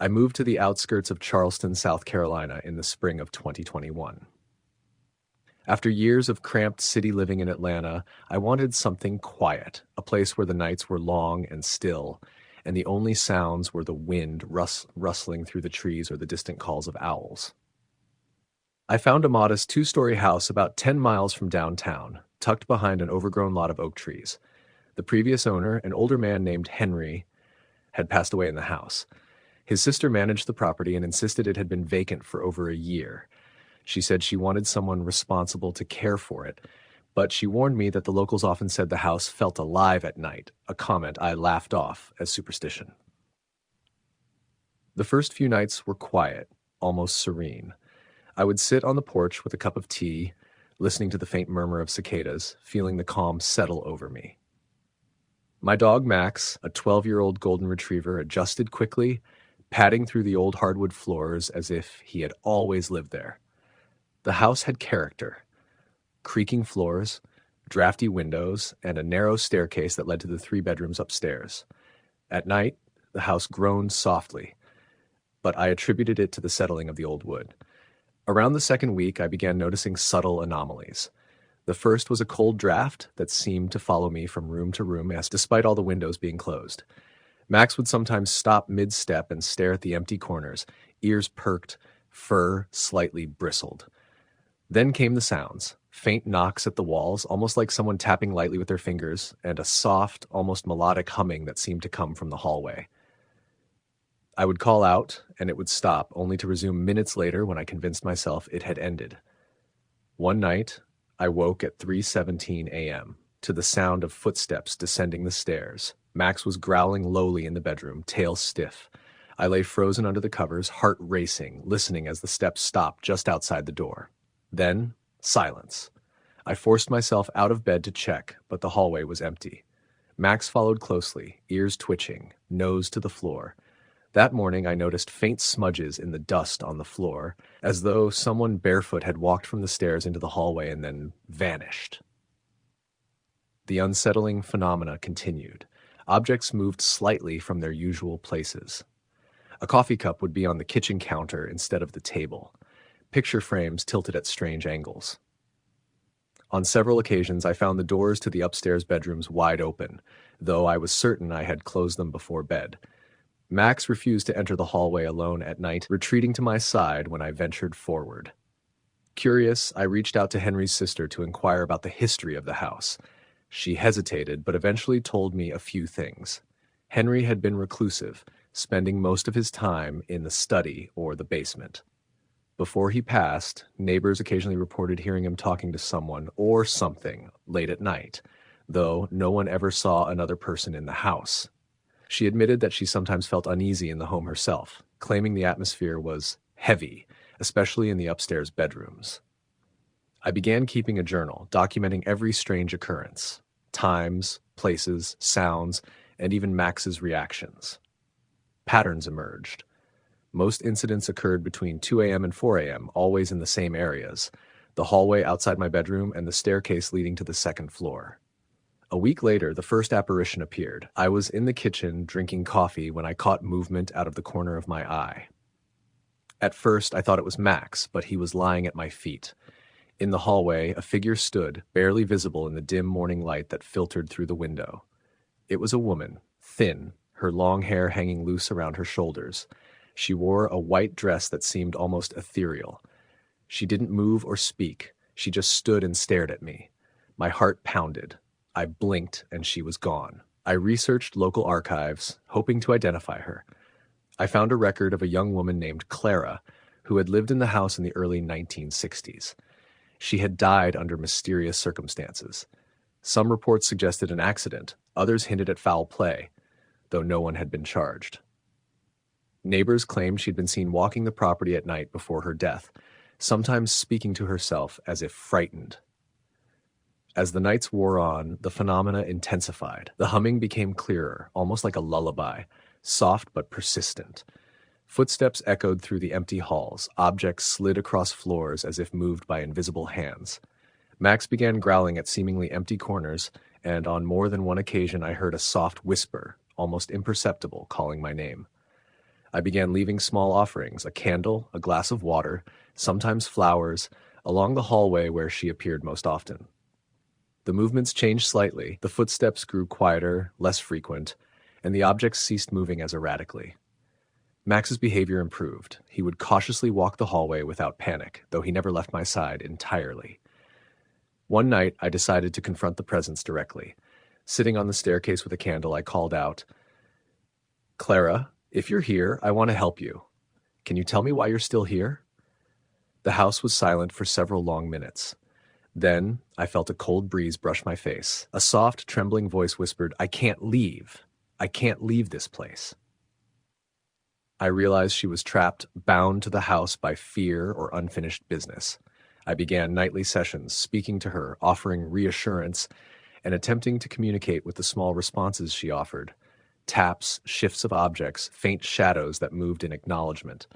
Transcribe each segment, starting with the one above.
I moved to the outskirts of Charleston, South Carolina in the spring of 2021. After years of cramped city living in Atlanta, I wanted something quiet, a place where the nights were long and still, and the only sounds were the wind rustling through the trees or the distant calls of owls. I found a modest two-story house about 10 miles from downtown, tucked behind an overgrown lot of oak trees. The previous owner, an older man named Henry, had passed away in the house. His sister managed the property and insisted it had been vacant for over a year. She said she wanted someone responsible to care for it, but she warned me that the locals often said the house felt alive at night, a comment I laughed off as superstition. The first few nights were quiet, almost serene. I would sit on the porch with a cup of tea, listening to the faint murmur of cicadas, feeling the calm settle over me. My dog Max, a 12-year-old golden retriever, adjusted quickly, padding through the old hardwood floors as if he had always lived there. The house had character. Creaking floors, drafty windows, and a narrow staircase that led to the 3 bedrooms upstairs. At night, the house groaned softly, but I attributed it to the settling of the old wood. Around the second week, I began noticing subtle anomalies. The first was a cold draft that seemed to follow me from room to room, as despite all the windows being closed. Max would sometimes stop mid-step and stare at the empty corners, ears perked, fur slightly bristled. Then came the sounds, faint knocks at the walls, almost like someone tapping lightly with their fingers, and a soft, almost melodic humming that seemed to come from the hallway. I would call out, and it would stop, only to resume minutes later when I convinced myself it had ended. One night, I woke at 3:17 a.m. to the sound of footsteps descending the stairs. Max was growling lowly in the bedroom, tail stiff. I lay frozen under the covers, heart racing, listening as the steps stopped just outside the door. Then, silence. I forced myself out of bed to check, but the hallway was empty. Max followed closely, ears twitching, nose to the floor. That morning, I noticed faint smudges in the dust on the floor, as though someone barefoot had walked from the stairs into the hallway and then vanished. The unsettling phenomena continued. Objects moved slightly from their usual places. A coffee cup would be on the kitchen counter instead of the table. Picture frames tilted at strange angles. On several occasions, I found the doors to the upstairs bedrooms wide open, though I was certain I had closed them before bed. Max refused to enter the hallway alone at night, retreating to my side when I ventured forward. Curious, I reached out to Henry's sister to inquire about the history of the house. She hesitated, but eventually told me a few things. Henry had been reclusive, spending most of his time in the study or the basement. Before he passed, neighbors occasionally reported hearing him talking to someone or something late at night, though no one ever saw another person in the house. She admitted that she sometimes felt uneasy in the home herself, claiming the atmosphere was heavy, especially in the upstairs bedrooms. I began keeping a journal, documenting every strange occurrence, times, places, sounds, and even Max's reactions. Patterns emerged. Most incidents occurred between 2 a.m. and 4 a.m., always in the same areas, the hallway outside my bedroom and the staircase leading to the second floor. A week later, the first apparition appeared. I was in the kitchen drinking coffee when I caught movement out of the corner of my eye. At first, I thought it was Max, but he was lying at my feet. In the hallway, a figure stood, barely visible in the dim morning light that filtered through the window. It was a woman, thin, her long hair hanging loose around her shoulders. She wore a white dress that seemed almost ethereal. She didn't move or speak. She just stood and stared at me. My heart pounded. I blinked and she was gone. I researched local archives, hoping to identify her. I found a record of a young woman named Clara, who had lived in the house in the early 1960s. She had died under mysterious circumstances. Some reports suggested an accident, others hinted at foul play, though no one had been charged. Neighbors claimed she'd been seen walking the property at night before her death, sometimes speaking to herself as if frightened. As the nights wore on, the phenomena intensified. The humming became clearer, almost like a lullaby, soft but persistent. Footsteps echoed through the empty halls. Objects slid across floors as if moved by invisible hands. Max began growling at seemingly empty corners, and on more than one occasion I heard a soft whisper, almost imperceptible, calling my name. I began leaving small offerings, a candle, a glass of water, sometimes flowers, along the hallway where she appeared most often. The movements changed slightly, the footsteps grew quieter, less frequent, and the objects ceased moving as erratically. Max's behavior improved. He would cautiously walk the hallway without panic, though he never left my side entirely. One night, I decided to confront the presence directly. Sitting on the staircase with a candle, I called out, "Clara, if you're here, I want to help you. Can you tell me why you're still here?" The house was silent for several long minutes. Then I felt a cold breeze brush my face. A soft, trembling voice whispered, "I can't leave. I can't leave this place." I realized she was trapped, bound to the house by fear or unfinished business. I began nightly sessions, speaking to her, offering reassurance, and attempting to communicate with the small responses she offered. Taps, shifts of objects, faint shadows that moved in acknowledgement.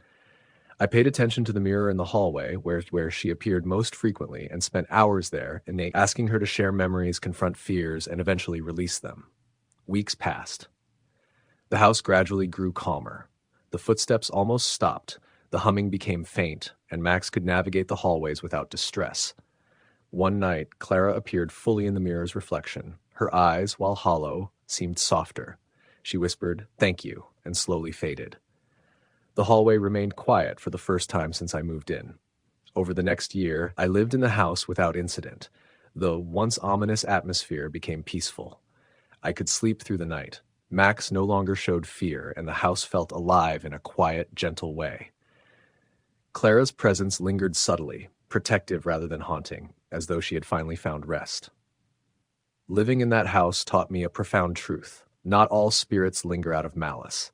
I paid attention to the mirror in the hallway, where she appeared most frequently, and spent hours there, asking her to share memories, confront fears, and eventually release them. Weeks passed. The house gradually grew calmer. The footsteps almost stopped, the humming became faint, and Max could navigate the hallways without distress. One night, Clara appeared fully in the mirror's reflection. Her eyes, while hollow, seemed softer. She whispered, "Thank you," and slowly faded. The hallway remained quiet for the first time since I moved in. Over the next year, I lived in the house without incident. The once ominous atmosphere became peaceful. I could sleep through the night. Max no longer showed fear, and the house felt alive in a quiet, gentle way. Clara's presence lingered subtly, protective rather than haunting, as though she had finally found rest. Living in that house taught me a profound truth. Not all spirits linger out of malice.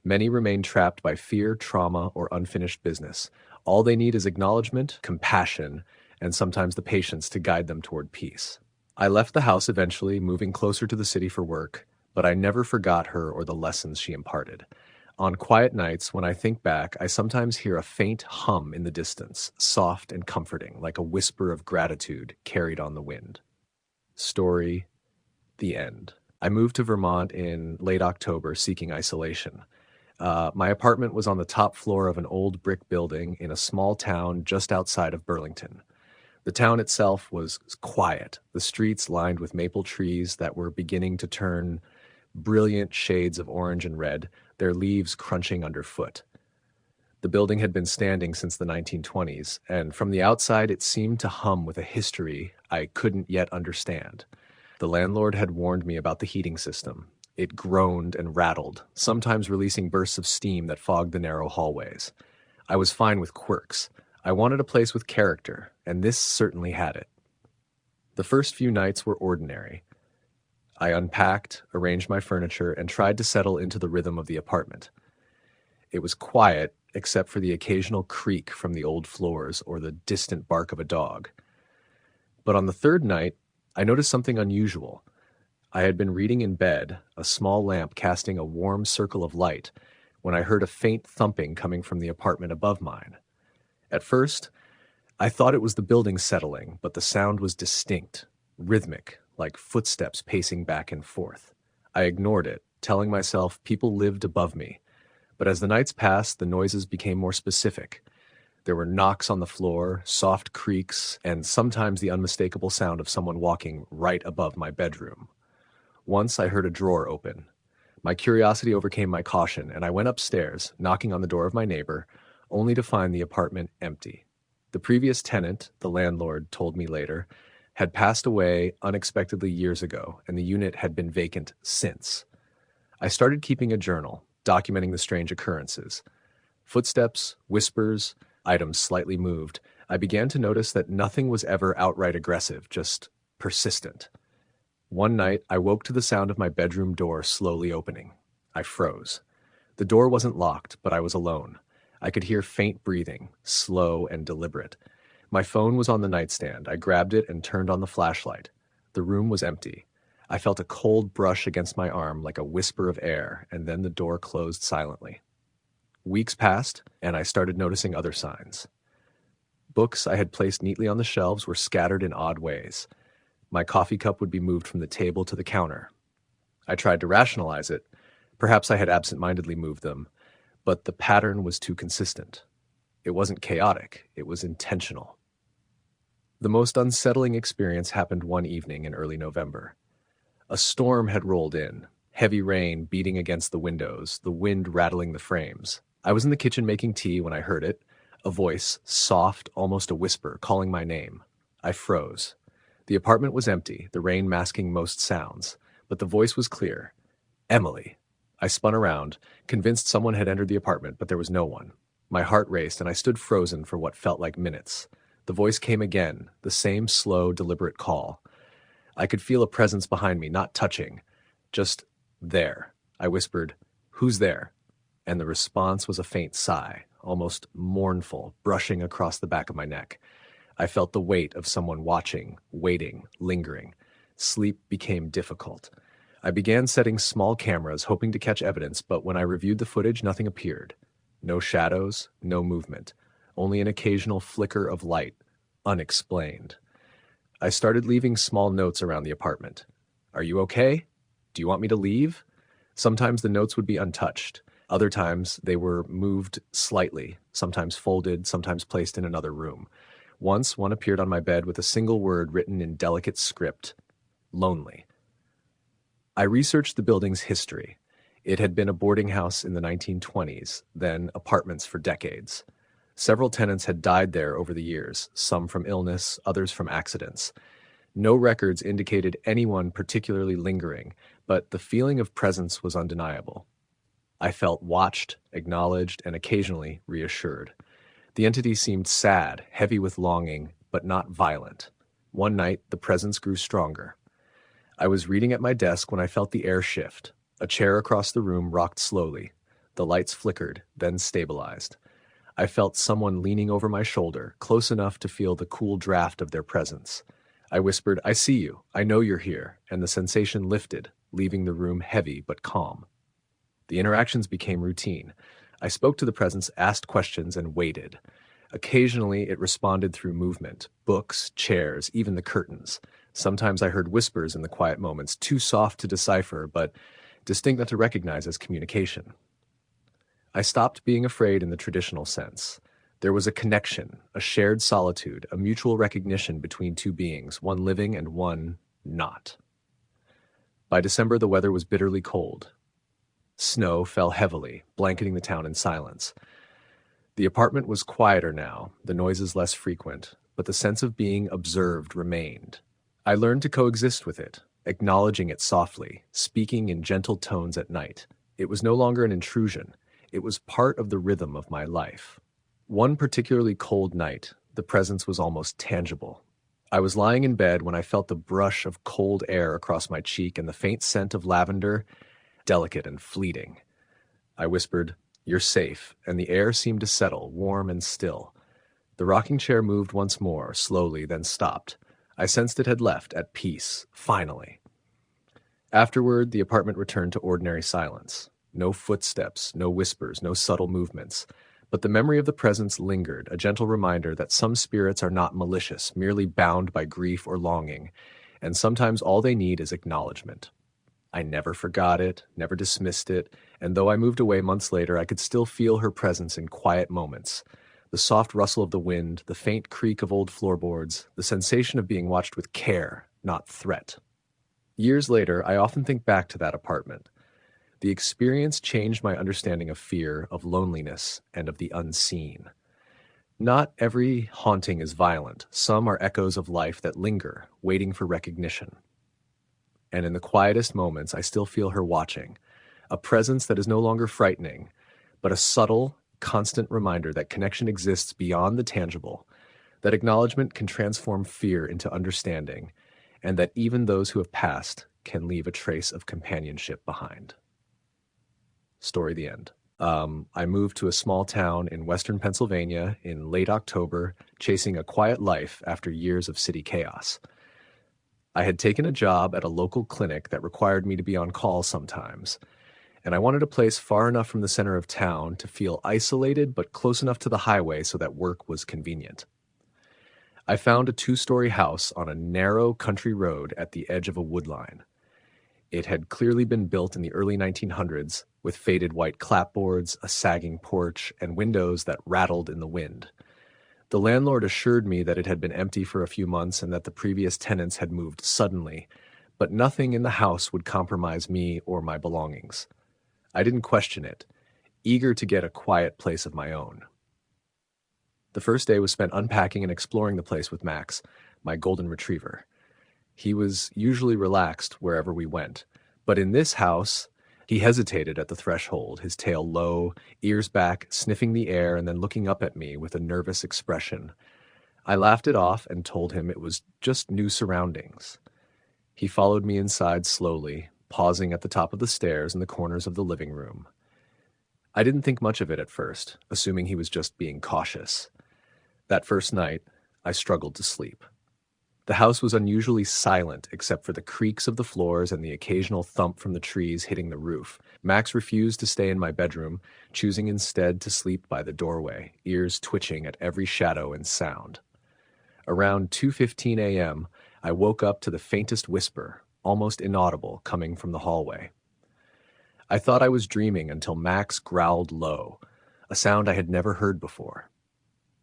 Many remain trapped by fear, trauma, or unfinished business. All they need is acknowledgement, compassion, and sometimes the patience to guide them toward peace. I left the house eventually, moving closer to the city for work, but I never forgot her or the lessons she imparted. On quiet nights, when I think back, I sometimes hear a faint hum in the distance, soft and comforting, like a whisper of gratitude carried on the wind. Story: the end. I moved to Vermont in late October, seeking isolation. My apartment was on the top floor of an old brick building in a small town just outside of Burlington. The town itself was quiet, the streets lined with maple trees that were beginning to turn brilliant shades of orange and red, their leaves crunching underfoot. The building had been standing since the 1920s, and from the outside it seemed to hum with a history I couldn't yet understand. The landlord had warned me about the heating system. It groaned and rattled, sometimes releasing bursts of steam that fogged the narrow hallways. I was fine with quirks. I wanted a place with character, and this certainly had it. The first few nights were ordinary. I unpacked, arranged my furniture, and tried to settle into the rhythm of the apartment. It was quiet, except for the occasional creak from the old floors or the distant bark of a dog. But on the third night, I noticed something unusual. I had been reading in bed, a small lamp casting a warm circle of light, when I heard a faint thumping coming from the apartment above mine. At first, I thought it was the building settling, but the sound was distinct, rhythmic, like footsteps pacing back and forth. I ignored it, telling myself people lived above me. But as the nights passed, the noises became more specific. There were knocks on the floor, soft creaks, and sometimes the unmistakable sound of someone walking right above my bedroom. Once I heard a drawer open. My curiosity overcame my caution, and I went upstairs, knocking on the door of my neighbor, only to find the apartment empty. The previous tenant, the landlord told me later, had passed away unexpectedly years ago, and the unit had been vacant since. I started keeping a journal, documenting the strange occurrences. Footsteps, whispers, items slightly moved. I began to notice that nothing was ever outright aggressive, just persistent. One night, I woke to the sound of my bedroom door slowly opening. I froze. The door wasn't locked, but I was alone. I could hear faint breathing, slow and deliberate. My phone was on the nightstand. I grabbed it and turned on the flashlight. The room was empty. I felt a cold brush against my arm like a whisper of air, and then the door closed silently. Weeks passed, and I started noticing other signs. Books I had placed neatly on the shelves were scattered in odd ways. My coffee cup would be moved from the table to the counter. I tried to rationalize it. Perhaps I had absent-mindedly moved them, but the pattern was too consistent. It wasn't chaotic, it was intentional. The most unsettling experience happened one evening in early November. A storm had rolled in, heavy rain beating against the windows, the wind rattling the frames. I was in the kitchen making tea when I heard it, a voice, soft, almost a whisper, calling my name. I froze. The apartment was empty, the rain masking most sounds, but the voice was clear. Emily. I spun around, convinced someone had entered the apartment, but there was no one. My heart raced, and I stood frozen for what felt like minutes. The voice came again, the same slow, deliberate call. I could feel a presence behind me, not touching, just there. I whispered, "Who's there?" And the response was a faint sigh, almost mournful, brushing across the back of my neck. I felt the weight of someone watching, waiting, lingering. Sleep became difficult. I began setting small cameras, hoping to catch evidence, but when I reviewed the footage, nothing appeared. No shadows, no movement, only an occasional flicker of light, unexplained. I started leaving small notes around the apartment. "Are you okay? Do you want me to leave?" Sometimes the notes would be untouched. Other times they were moved slightly, sometimes folded, sometimes placed in another room. Once, one appeared on my bed with a single word written in delicate script: lonely. I researched the building's history. It had been a boarding house in the 1920s, then apartments for decades. Several tenants had died there over the years, some from illness, others from accidents. No records indicated anyone particularly lingering, but the feeling of presence was undeniable. I felt watched, acknowledged, and occasionally reassured. The entity seemed sad, heavy with longing, but not violent. One night, the presence grew stronger. I was reading at my desk when I felt the air shift. A chair across the room rocked slowly. The lights flickered, then stabilized. I felt someone leaning over my shoulder, close enough to feel the cool draft of their presence. I whispered, "I see you. I know you're here," and the sensation lifted, leaving the room heavy but calm. The interactions became routine. I spoke to the presence, asked questions, and waited. Occasionally, it responded through movement, books, chairs, even the curtains. Sometimes I heard whispers in the quiet moments, too soft to decipher, but distinct enough to recognize as communication. I stopped being afraid in the traditional sense. There was a connection, a shared solitude, a mutual recognition between two beings, one living and one not. By December, the weather was bitterly cold. Snow fell heavily, blanketing the town in silence. The apartment was quieter now, the noises less frequent, but the sense of being observed remained. I learned to coexist with it, acknowledging it softly, speaking in gentle tones at night. It was no longer an intrusion. It was part of the rhythm of my life. One particularly cold night, the presence was almost tangible. I was lying in bed when I felt the brush of cold air across my cheek and the faint scent of lavender, delicate and fleeting. I whispered, "You're safe," and the air seemed to settle, warm and still. The rocking chair moved once more, slowly, then stopped. I sensed it had left, at peace, finally. Afterward, the apartment returned to ordinary silence. No footsteps, no whispers, no subtle movements. But the memory of the presence lingered, a gentle reminder that some spirits are not malicious, merely bound by grief or longing, and sometimes all they need is acknowledgement. I never forgot it, never dismissed it, and though I moved away months later, I could still feel her presence in quiet moments. The soft rustle of the wind, the faint creak of old floorboards, the sensation of being watched with care, not threat. Years later, I often think back to that apartment. The experience changed my understanding of fear, of loneliness, and of the unseen. Not every haunting is violent. Some are echoes of life that linger, waiting for recognition. And in the quietest moments, I still feel her watching, a presence that is no longer frightening, but a subtle, constant reminder that connection exists beyond the tangible, that acknowledgement can transform fear into understanding, and that even those who have passed can leave a trace of companionship behind. Story the end. I moved to a small town in western Pennsylvania in late October, chasing a quiet life after years of city chaos. I had taken a job at a local clinic that required me to be on call sometimes, and I wanted a place far enough from the center of town to feel isolated but close enough to the highway so that work was convenient. I found a 2-story house on a narrow country road at the edge of a wood line. It had clearly been built in the early 1900s with faded white clapboards, a sagging porch, and windows that rattled in the wind. The landlord assured me that it had been empty for a few months and that the previous tenants had moved suddenly, but nothing in the house would compromise me or my belongings. I didn't question it, eager to get a quiet place of my own. The first day was spent unpacking and exploring the place with Max, my golden retriever. He was usually relaxed wherever we went, but in this house, he hesitated at the threshold, his tail low, ears back, sniffing the air and then looking up at me with a nervous expression. I laughed it off and told him it was just new surroundings. He followed me inside slowly, pausing at the top of the stairs in the corners of the living room. I didn't think much of it at first, assuming he was just being cautious. That first night, I struggled to sleep. The house was unusually silent except for the creaks of the floors and the occasional thump from the trees hitting the roof. Max refused to stay in my bedroom, choosing instead to sleep by the doorway, ears twitching at every shadow and sound. Around 2:15 a.m., I woke up to the faintest whisper, almost inaudible, coming from the hallway. I thought I was dreaming until Max growled low, a sound I had never heard before.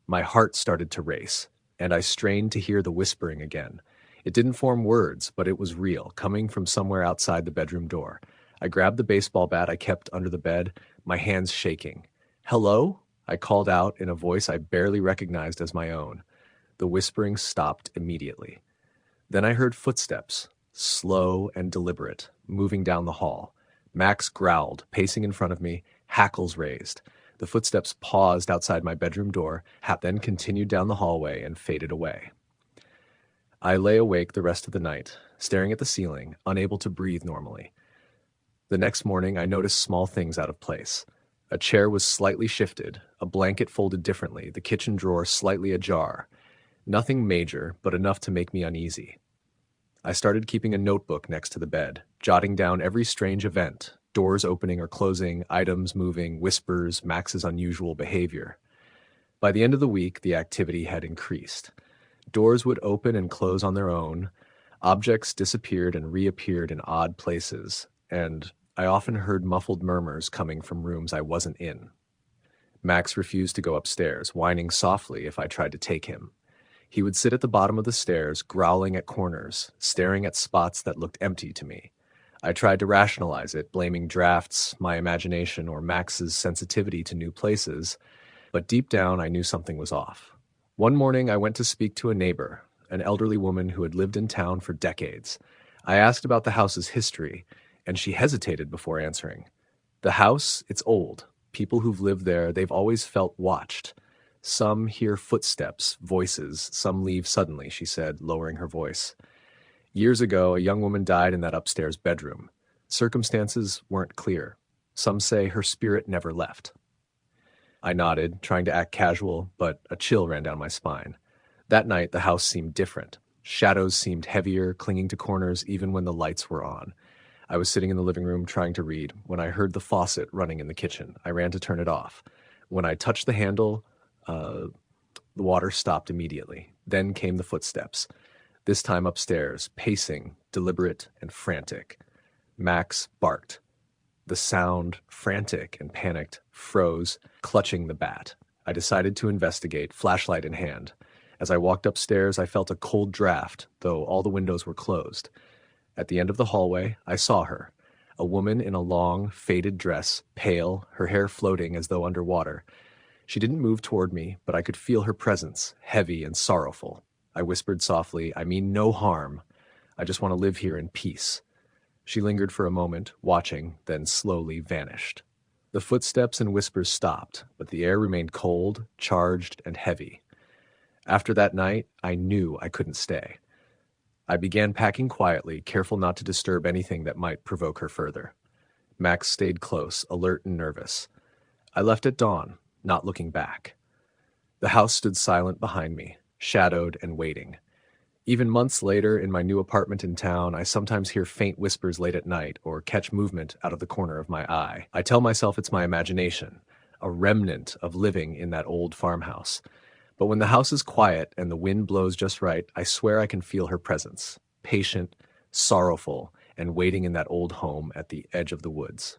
My heart started to race, and I strained to hear the whispering again. It didn't form words, but it was real, coming from somewhere outside the bedroom door. I grabbed the baseball bat I kept under the bed, my hands shaking. "Hello?" I called out in a voice I barely recognized as my own. The whispering stopped immediately. Then I heard footsteps, slow and deliberate, moving down the hall. Max growled, pacing in front of me, hackles raised. The footsteps paused outside my bedroom door, then continued down the hallway and faded away. I lay awake the rest of the night, staring at the ceiling, unable to breathe normally. The next morning, I noticed small things out of place. A chair was slightly shifted, a blanket folded differently, the kitchen drawer slightly ajar. Nothing major, but enough to make me uneasy. I started keeping a notebook next to the bed, jotting down every strange event, doors opening or closing, items moving, whispers, Max's unusual behavior. By the end of the week, the activity had increased. Doors would open and close on their own, objects disappeared and reappeared in odd places, and I often heard muffled murmurs coming from rooms I wasn't in. Max refused to go upstairs, whining softly if I tried to take him. He would sit at the bottom of the stairs, growling at corners, staring at spots that looked empty to me. I tried to rationalize it, blaming drafts, my imagination, or Max's sensitivity to new places, but deep down I knew something was off. One morning I went to speak to a neighbor, an elderly woman who had lived in town for decades. I asked about the house's history, and she hesitated before answering. The house, it's old. People who've lived there, they've always felt watched. Some hear footsteps, voices, some leave suddenly, she said, lowering her voice. Years ago, a young woman died in that upstairs bedroom. Circumstances weren't clear. Some say her spirit never left. I nodded, trying to act casual, but a chill ran down my spine. That night, the house seemed different. Shadows seemed heavier, clinging to corners even when the lights were on. I was sitting in the living room trying to read when I heard the faucet running in the kitchen. I ran to turn it off. When I touched the handle, the water stopped immediately. Then came the footsteps. This time upstairs, pacing, deliberate and frantic. Max barked. The sound, frantic and panicked, froze, clutching the bat. I decided to investigate, flashlight in hand. As I walked upstairs, I felt a cold draft, though all the windows were closed. At the end of the hallway, I saw her, a woman in a long, faded dress, pale, her hair floating as though underwater. She didn't move toward me, but I could feel her presence, heavy and sorrowful. I whispered softly, "I mean no harm. I just want to live here in peace." She lingered for a moment, watching, then slowly vanished. The footsteps and whispers stopped, but the air remained cold, charged, and heavy. After that night, I knew I couldn't stay. I began packing quietly, careful not to disturb anything that might provoke her further. Max stayed close, alert and nervous. I left at dawn, not looking back. The house stood silent behind me, shadowed and waiting. Even months later, in my new apartment in town, I sometimes hear faint whispers late at night or catch movement out of the corner of my eye. I tell myself it's my imagination, a remnant of living in that old farmhouse. But when the house is quiet and the wind blows just right, I swear I can feel her presence, patient, sorrowful, and waiting in that old home at the edge of the woods.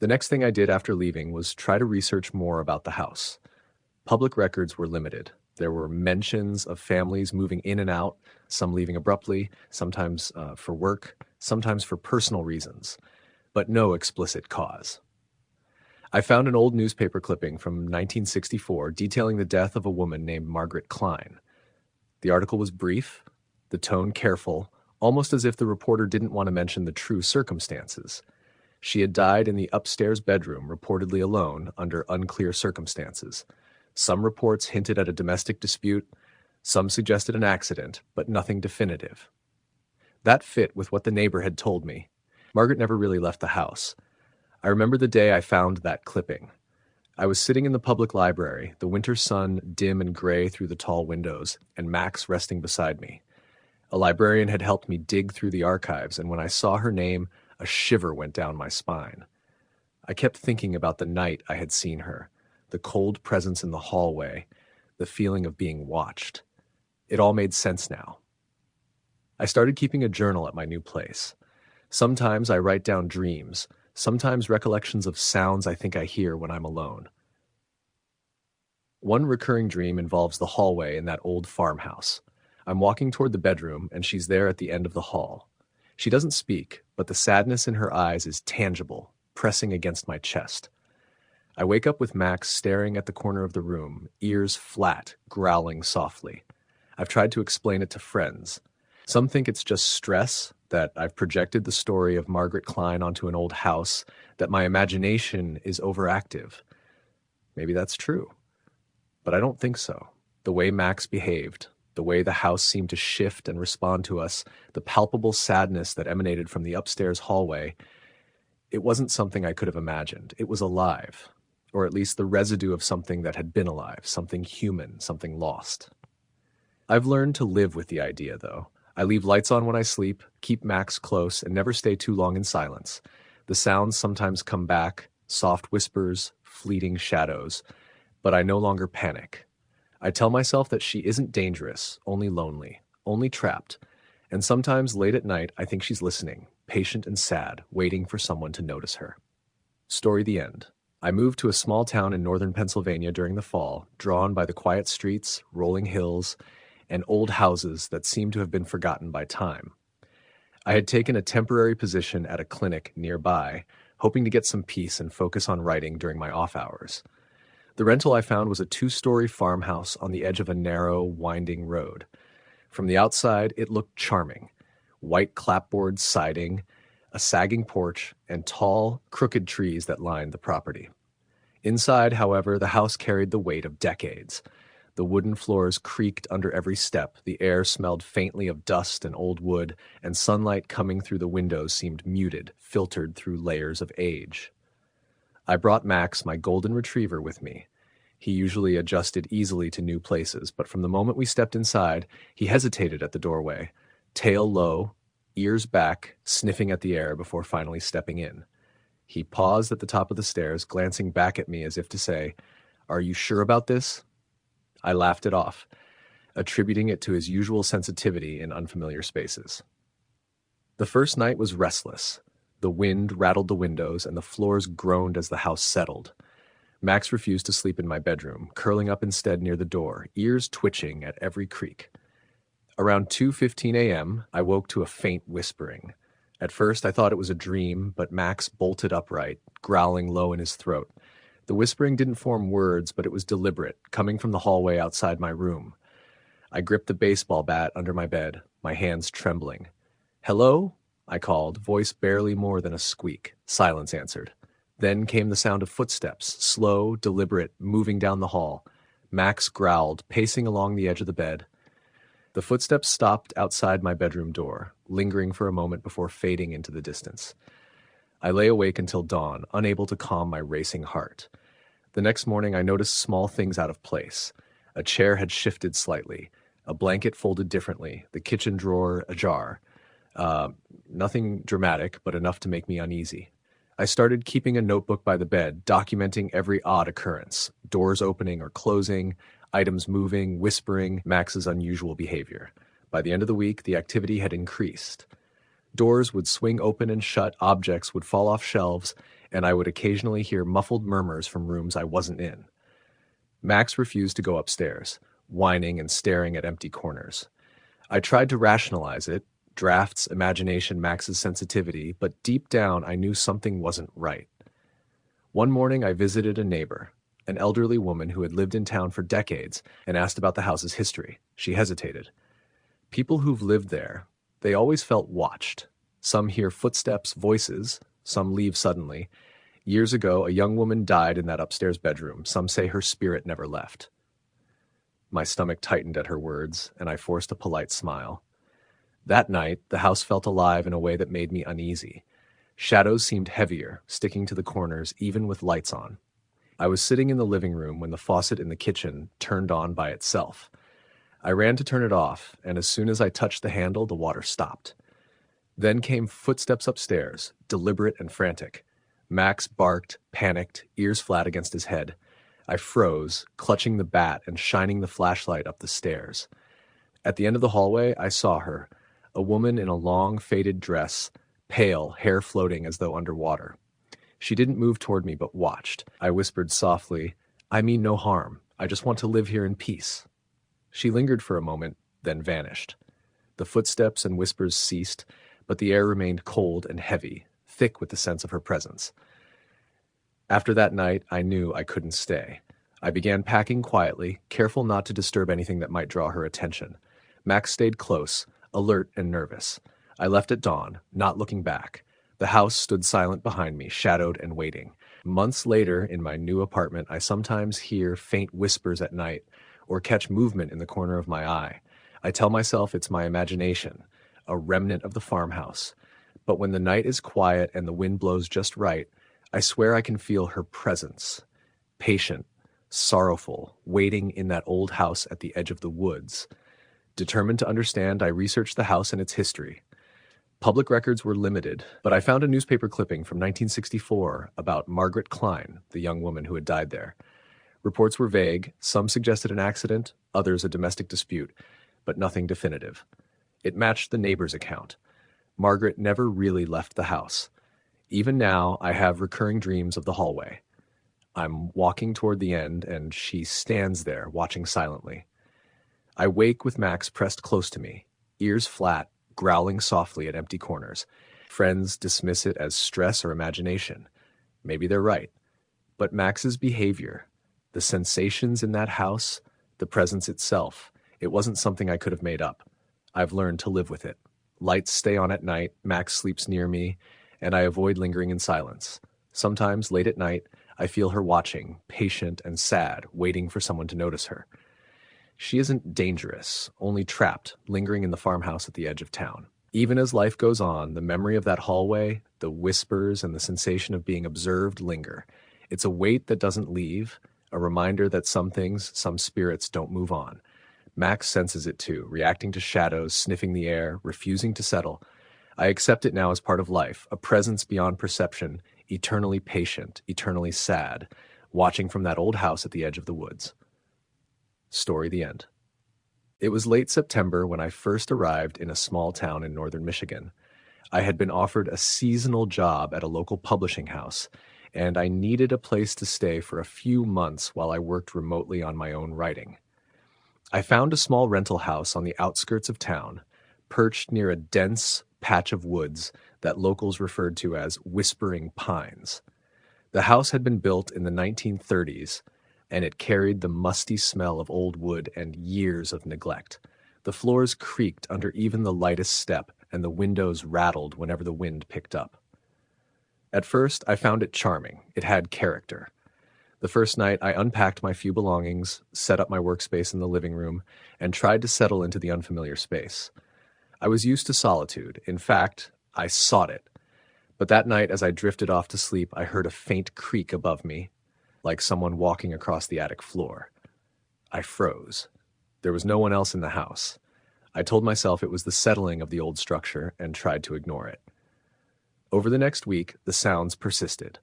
The next thing I did after leaving was try to research more about the house. Public records were limited. There were mentions of families moving in and out, some leaving abruptly, sometimes for work, sometimes for personal reasons, but no explicit cause. I found an old newspaper clipping from 1964 detailing the death of a woman named Margaret Klein. The article was brief, the tone careful, almost as if the reporter didn't want to mention the true circumstances. She had died in the upstairs bedroom, reportedly alone, under unclear circumstances. Some reports hinted at a domestic dispute, some suggested an accident, but nothing definitive. That fit with what the neighbor had told me. Margaret never really left the house. I remember the day I found that clipping. I was sitting in the public library, the winter sun dim and gray through the tall windows, and Max resting beside me. A librarian had helped me dig through the archives, and when I saw her name, a shiver went down my spine. I kept thinking about the night I had seen her, the cold presence in the hallway, the feeling of being watched. It all made sense now. I started keeping a journal at my new place. Sometimes I write down dreams, sometimes recollections of sounds I think I hear when I'm alone. One recurring dream involves the hallway in that old farmhouse. I'm walking toward the bedroom, and she's there at the end of the hall. She doesn't speak, but the sadness in her eyes is tangible, pressing against my chest. I wake up with Max staring at the corner of the room, ears flat, growling softly. I've tried to explain it to friends. Some think it's just stress, that I've projected the story of Margaret Klein onto an old house, that my imagination is overactive. Maybe that's true. But I don't think so. The way Max behaved, the way the house seemed to shift and respond to us, the palpable sadness that emanated from the upstairs hallway, it wasn't something I could have imagined. It was alive, or at least the residue of something that had been alive, something human, something lost. I've learned to live with the idea, though. I leave lights on when I sleep, keep Max close, and never stay too long in silence. The sounds sometimes come back, soft whispers, fleeting shadows, but I no longer panic. I tell myself that she isn't dangerous, only lonely, only trapped, and sometimes late at night I think she's listening, patient and sad, waiting for someone to notice her. Story the end. I moved to a small town in northern Pennsylvania during the fall, drawn by the quiet streets, rolling hills, and old houses that seemed to have been forgotten by time. I had taken a temporary position at a clinic nearby, hoping to get some peace and focus on writing during my off hours. The rental I found was a 2-story farmhouse on the edge of a narrow, winding road. From the outside, it looked charming. White clapboard siding, a sagging porch, and tall, crooked trees that lined the property. Inside, however, the house carried the weight of decades. The wooden floors creaked under every step, the air smelled faintly of dust and old wood, and sunlight coming through the windows seemed muted, filtered through layers of age. I brought Max, my golden retriever, with me. He usually adjusted easily to new places, but from the moment we stepped inside, he hesitated at the doorway, tail low, ears back, sniffing at the air before finally stepping in. He paused at the top of the stairs, glancing back at me as if to say, "Are you sure about this?" I laughed it off, attributing it to his usual sensitivity in unfamiliar spaces. The first night was restless. The wind rattled the windows, and the floors groaned as the house settled. Max refused to sleep in my bedroom, curling up instead near the door, ears twitching at every creak. Around 2:15 a.m., I woke to a faint whispering. At first, I thought it was a dream, but Max bolted upright, growling low in his throat. The whispering didn't form words, but it was deliberate, coming from the hallway outside my room. I gripped the baseball bat under my bed, my hands trembling. "Hello?" I called, voice barely more than a squeak. Silence answered. Then came the sound of footsteps, slow, deliberate, moving down the hall. Max growled, pacing along the edge of the bed. The footsteps stopped outside my bedroom door, lingering for a moment before fading into the distance. I lay awake until dawn, unable to calm my racing heart. The next morning, I noticed small things out of place. A chair had shifted slightly, a blanket folded differently, the kitchen drawer ajar. Nothing dramatic, but enough to make me uneasy. I started keeping a notebook by the bed, documenting every odd occurrence, doors opening or closing, items moving, whispering, Max's unusual behavior. By the end of the week, the activity had increased. Doors would swing open and shut, objects would fall off shelves, and I would occasionally hear muffled murmurs from rooms I wasn't in. Max refused to go upstairs, whining and staring at empty corners. I tried to rationalize it, drafts, imagination, Max's sensitivity, but deep down I knew something wasn't right. One morning I visited a neighbor, an elderly woman who had lived in town for decades, and asked about the house's history. She hesitated. People who've lived there, they always felt watched. Some hear footsteps, voices, some leave suddenly. Years ago, a young woman died in that upstairs bedroom. Some say her spirit never left. My stomach tightened at her words, and I forced a polite smile. That night, the house felt alive in a way that made me uneasy. Shadows seemed heavier, sticking to the corners, even with lights on. I was sitting in the living room when the faucet in the kitchen turned on by itself. I ran to turn it off, and as soon as I touched the handle, the water stopped. Then came footsteps upstairs, deliberate and frantic. Max barked, panicked, ears flat against his head. I froze, clutching the bat and shining the flashlight up the stairs. At the end of the hallway, I saw her, a woman in a long, faded dress, pale, hair floating as though underwater. She didn't move toward me but watched. I whispered softly, "I mean no harm. I just want to live here in peace." She lingered for a moment, then vanished. The footsteps and whispers ceased, but the air remained cold and heavy, thick with the sense of her presence. After that night, I knew I couldn't stay. I began packing quietly, careful not to disturb anything that might draw her attention. Max stayed close, alert and nervous. I left at dawn, not looking back. The house stood silent behind me, shadowed and waiting. Months later, in my new apartment, I sometimes hear faint whispers at night, or catch movement in the corner of my eye. I tell myself it's my imagination, a remnant of the farmhouse. But when the night is quiet and the wind blows just right, I swear I can feel her presence. Patient, sorrowful, waiting in that old house at the edge of the woods. Determined to understand, I researched the house and its history. Public records were limited, but I found a newspaper clipping from 1964 about Margaret Klein, the young woman who had died there. Reports were vague, some suggested an accident, others a domestic dispute, but nothing definitive. It matched the neighbor's account. Margaret never really left the house. Even now, I have recurring dreams of the hallway. I'm walking toward the end, and she stands there, watching silently. I wake with Max pressed close to me, ears flat, growling softly at empty corners. Friends dismiss it as stress or imagination. Maybe they're right. But Max's behavior, the sensations in that house, the presence itself, it wasn't something I could have made up. I've learned to live with it. Lights stay on at night, Max sleeps near me, and I avoid lingering in silence. Sometimes, late at night, I feel her watching, patient and sad, waiting for someone to notice her. She isn't dangerous, only trapped, lingering in the farmhouse at the edge of town. Even as life goes on, the memory of that hallway, the whispers, and the sensation of being observed linger. It's a weight that doesn't leave, a reminder that some things, some spirits don't move on. Max senses it too, reacting to shadows, sniffing the air, refusing to settle. I accept it now as part of life, a presence beyond perception, eternally patient, eternally sad, watching from that old house at the edge of the woods. Story the end. It was late September when I first arrived in a small town in northern Michigan. I had been offered a seasonal job at a local publishing house, and I needed a place to stay for a few months while I worked remotely on my own writing. I found a small rental house on the outskirts of town, perched near a dense patch of woods that locals referred to as Whispering Pines. The house had been built in the 1930s, and it carried the musty smell of old wood and years of neglect. The floors creaked under even the lightest step, and the windows rattled whenever the wind picked up. At first, I found it charming. It had character. The first night, I unpacked my few belongings, set up my workspace in the living room, and tried to settle into the unfamiliar space. I was used to solitude. In fact, I sought it. But that night, as I drifted off to sleep, I heard a faint creak above me, like someone walking across the attic floor. I froze. There was no one else in the house. I told myself it was the settling of the old structure and tried to ignore it. Over the next week, the sounds persisted.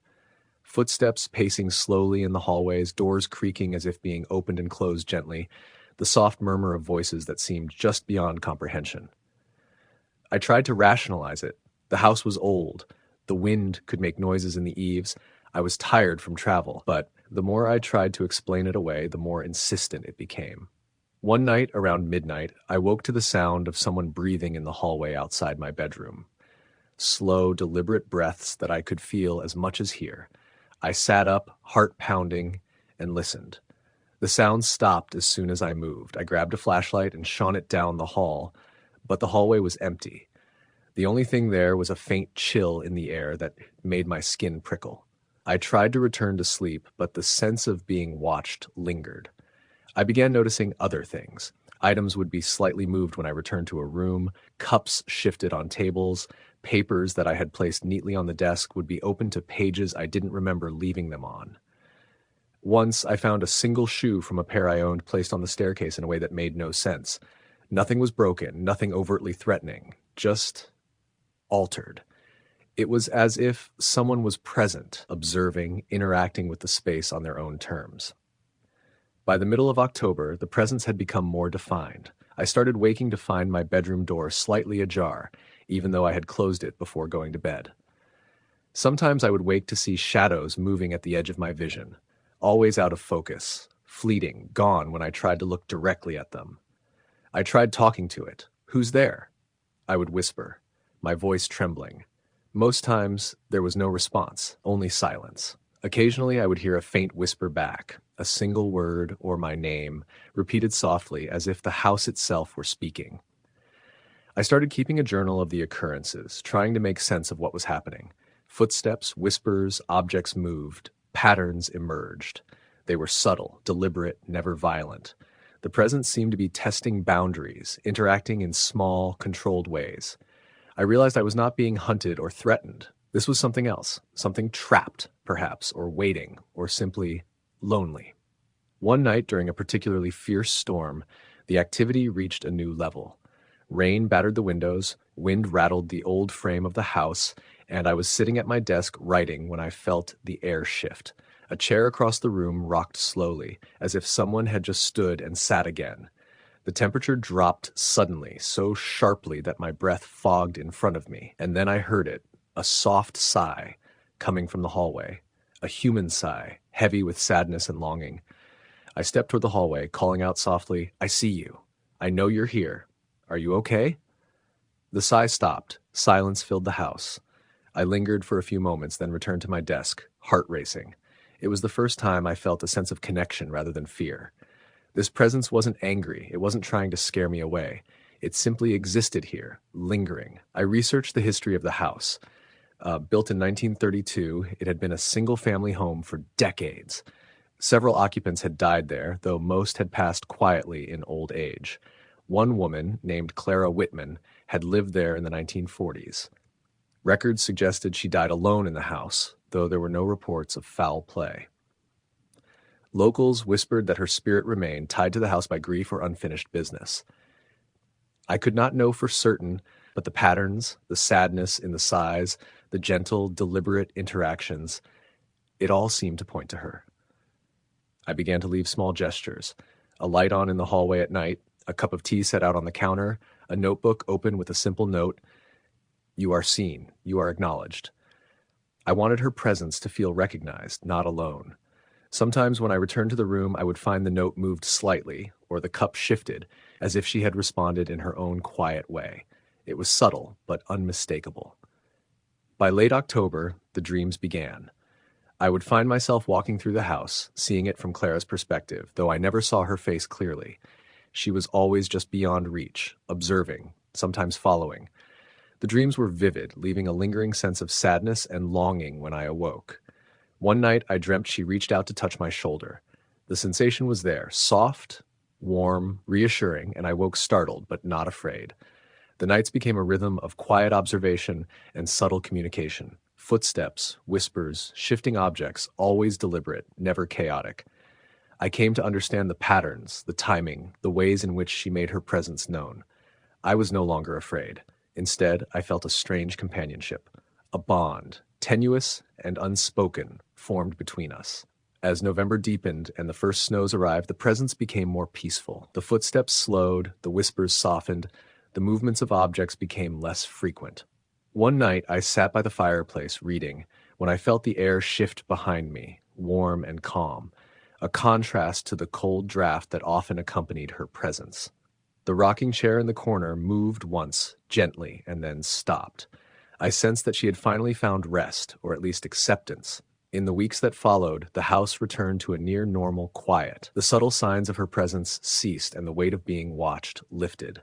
Footsteps pacing slowly in the hallways, doors creaking as if being opened and closed gently, the soft murmur of voices that seemed just beyond comprehension. I tried to rationalize it. The house was old. The wind could make noises in the eaves. I was tired from travel, but the more I tried to explain it away, the more insistent it became. One night around midnight, I woke to the sound of someone breathing in the hallway outside my bedroom. Slow, deliberate breaths that I could feel as much as hear. I sat up, heart pounding, and listened. The sound stopped as soon as I moved. I grabbed a flashlight and shone it down the hall, but the hallway was empty. The only thing there was a faint chill in the air that made my skin prickle. I tried to return to sleep, but the sense of being watched lingered. I began noticing other things. Items would be slightly moved when I returned to a room, cups shifted on tables, papers that I had placed neatly on the desk would be open to pages I didn't remember leaving them on. Once I found a single shoe from a pair I owned placed on the staircase in a way that made no sense. Nothing was broken, nothing overtly threatening, just altered. It was as if someone was present, observing, interacting with the space on their own terms. By the middle of October, the presence had become more defined. I started waking to find my bedroom door slightly ajar, even though I had closed it before going to bed. Sometimes I would wake to see shadows moving at the edge of my vision, always out of focus, fleeting, gone when I tried to look directly at them. I tried talking to it. "Who's there?" I would whisper, my voice trembling. Most times, there was no response, only silence. Occasionally, I would hear a faint whisper back, a single word or my name, repeated softly as if the house itself were speaking. I started keeping a journal of the occurrences, trying to make sense of what was happening. Footsteps, whispers, objects moved, patterns emerged. They were subtle, deliberate, never violent. The presence seemed to be testing boundaries, interacting in small, controlled ways. I realized I was not being hunted or threatened. This was something else, something trapped, perhaps, or waiting, or simply lonely. One night during a particularly fierce storm, the activity reached a new level. Rain battered the windows, wind rattled the old frame of the house, and I was sitting at my desk writing when I felt the air shift. A chair across the room rocked slowly, as if someone had just stood and sat again. The temperature dropped suddenly, so sharply that my breath fogged in front of me, and then I heard it, a soft sigh, coming from the hallway. A human sigh, heavy with sadness and longing. I stepped toward the hallway, calling out softly, "I see you. I know you're here. Are you okay?" The sigh stopped. Silence filled the house. I lingered for a few moments, then returned to my desk, heart racing. It was the first time I felt a sense of connection rather than fear. This presence wasn't angry. It wasn't trying to scare me away. It simply existed here, lingering. I researched the history of the house. Built in 1932, it had been a single-family home for decades. Several occupants had died there, though most had passed quietly in old age. One woman, named Clara Whitman, had lived there in the 1940s. Records suggested she died alone in the house, though there were no reports of foul play. Locals whispered that her spirit remained tied to the house by grief or unfinished business. I could not know for certain, but the patterns, the sadness in the sighs, the gentle, deliberate interactions, it all seemed to point to her. I began to leave small gestures. A light on in the hallway at night, a cup of tea set out on the counter, a notebook open with a simple note, "You are seen, you are acknowledged." I wanted her presence to feel recognized, not alone. Sometimes when I returned to the room, I would find the note moved slightly, or the cup shifted, as if she had responded in her own quiet way. It was subtle, but unmistakable. By late October, the dreams began. I would find myself walking through the house, seeing it from Clara's perspective, though I never saw her face clearly. She was always just beyond reach, observing, sometimes following. The dreams were vivid, leaving a lingering sense of sadness and longing when I awoke. One night I dreamt she reached out to touch my shoulder. The sensation was there, soft, warm, reassuring, and I woke startled but not afraid. The nights became a rhythm of quiet observation and subtle communication. Footsteps, whispers, shifting objects, always deliberate, never chaotic. I came to understand the patterns, the timing, the ways in which she made her presence known. I was no longer afraid. Instead, I felt a strange companionship, a bond, tenuous and unspoken, formed between us. As November deepened and the first snows arrived, the presence became more peaceful. The footsteps slowed, the whispers softened, the The movements of objects became less frequent. One night, I sat by the fireplace reading when I felt the air shift behind me, warm and calm, a contrast to the cold draft that often accompanied her presence. The rocking chair in the corner moved once, gently, and then stopped. I sensed that she had finally found rest, or at least acceptance. In the weeks that followed, the house returned to a near normal quiet. The subtle signs of her presence ceased, and the weight of being watched lifted.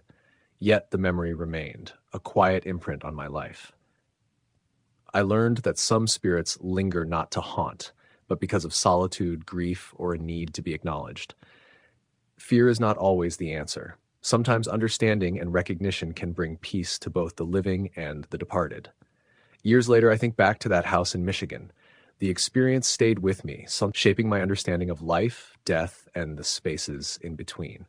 Yet the memory remained, a quiet imprint on my life. I learned that some spirits linger not to haunt, but because of solitude, grief, or a need to be acknowledged. Fear is not always the answer. Sometimes understanding and recognition can bring peace to both the living and the departed. Years later, I think back to that house in Michigan. The experience stayed with me, shaping my understanding of life, death, and the spaces in between.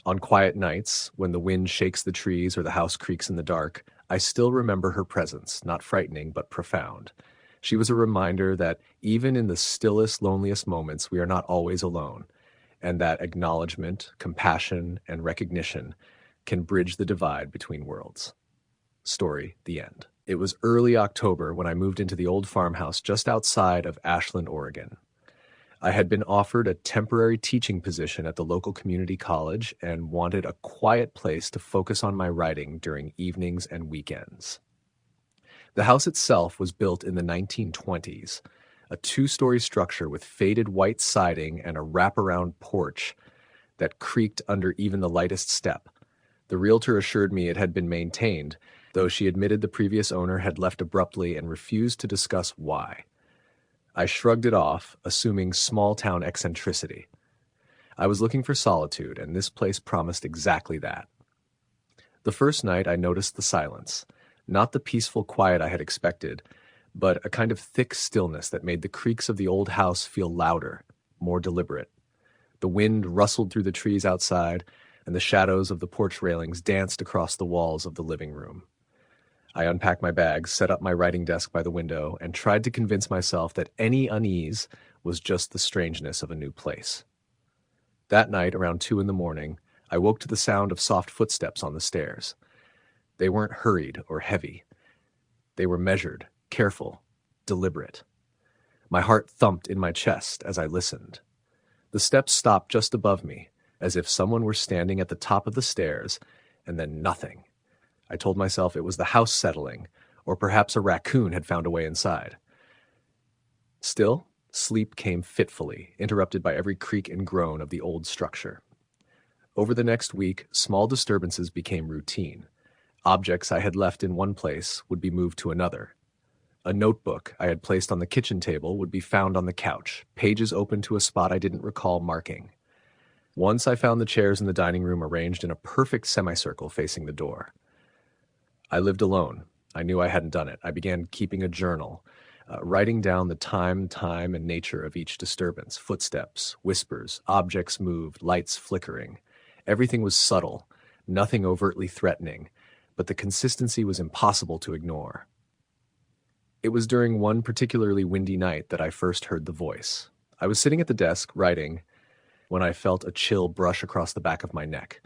On quiet nights, when the wind shakes the trees or the house creaks in the dark, I still remember her presence, not frightening but profound. She was a reminder that even in the stillest, loneliest moments, we are not always alone, and that acknowledgement, compassion, and recognition can bridge the divide between worlds. Story, the end. It was early October when I moved into the old farmhouse just outside of Ashland, Oregon. I had been offered a temporary teaching position at the local community college and wanted a quiet place to focus on my writing during evenings and weekends. The house itself was built in the 1920s, a two-story structure with faded white siding and a wraparound porch that creaked under even the lightest step. The realtor assured me it had been maintained, though she admitted the previous owner had left abruptly and refused to discuss why. I shrugged it off, assuming small-town eccentricity. I was looking for solitude, and this place promised exactly that. The first night, I noticed the silence, not the peaceful quiet I had expected, but a kind of thick stillness that made the creaks of the old house feel louder, more deliberate. The wind rustled through the trees outside, and the shadows of the porch railings danced across the walls of the living room. I unpacked my bags, set up my writing desk by the window, and tried to convince myself that any unease was just the strangeness of a new place. That night, around 2 a.m, I woke to the sound of soft footsteps on the stairs. They weren't hurried or heavy. They were measured, careful, deliberate. My heart thumped in my chest as I listened. The steps stopped just above me, as if someone were standing at the top of the stairs, and then nothing. I told myself it was the house settling, or perhaps a raccoon had found a way inside. Still, sleep came fitfully, interrupted by every creak and groan of the old structure. Over the next week, small disturbances became routine. Objects I had left in one place would be moved to another. A notebook I had placed on the kitchen table would be found on the couch, pages open to a spot I didn't recall marking. Once I found the chairs in the dining room arranged in a perfect semicircle facing the door. I lived alone. I knew I hadn't done it. I began keeping a journal, writing down the time, and nature of each disturbance, footsteps, whispers, objects moved, lights flickering. Everything was subtle, nothing overtly threatening, but the consistency was impossible to ignore. It was during one particularly windy night that I first heard the voice. I was sitting at the desk, writing, when I felt a chill brush across the back of my neck.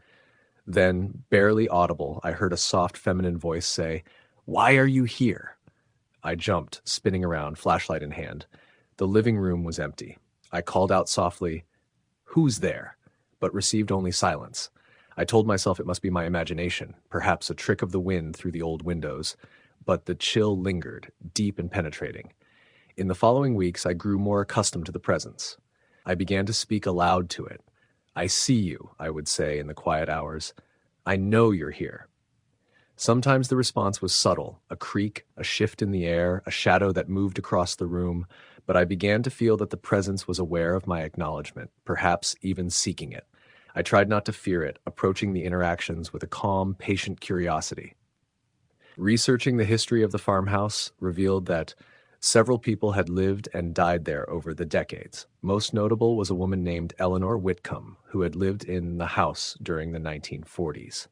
Then, barely audible, I heard a soft feminine voice say, "Why are you here?" I jumped, spinning around, flashlight in hand. The living room was empty. I called out softly, "Who's there?" but received only silence. I told myself it must be my imagination, perhaps a trick of the wind through the old windows, but the chill lingered, deep and penetrating. In the following weeks, I grew more accustomed to the presence. I began to speak aloud to it. "I see you," I would say in the quiet hours. "I know you're here." Sometimes the response was subtle, a creak, a shift in the air, a shadow that moved across the room, but I began to feel that the presence was aware of my acknowledgement, perhaps even seeking it. I tried not to fear it, approaching the interactions with a calm, patient curiosity. Researching the history of the farmhouse revealed that several people had lived and died there over the decades. Most notable was a woman named Eleanor Whitcomb, who had lived in the house during the 1940s.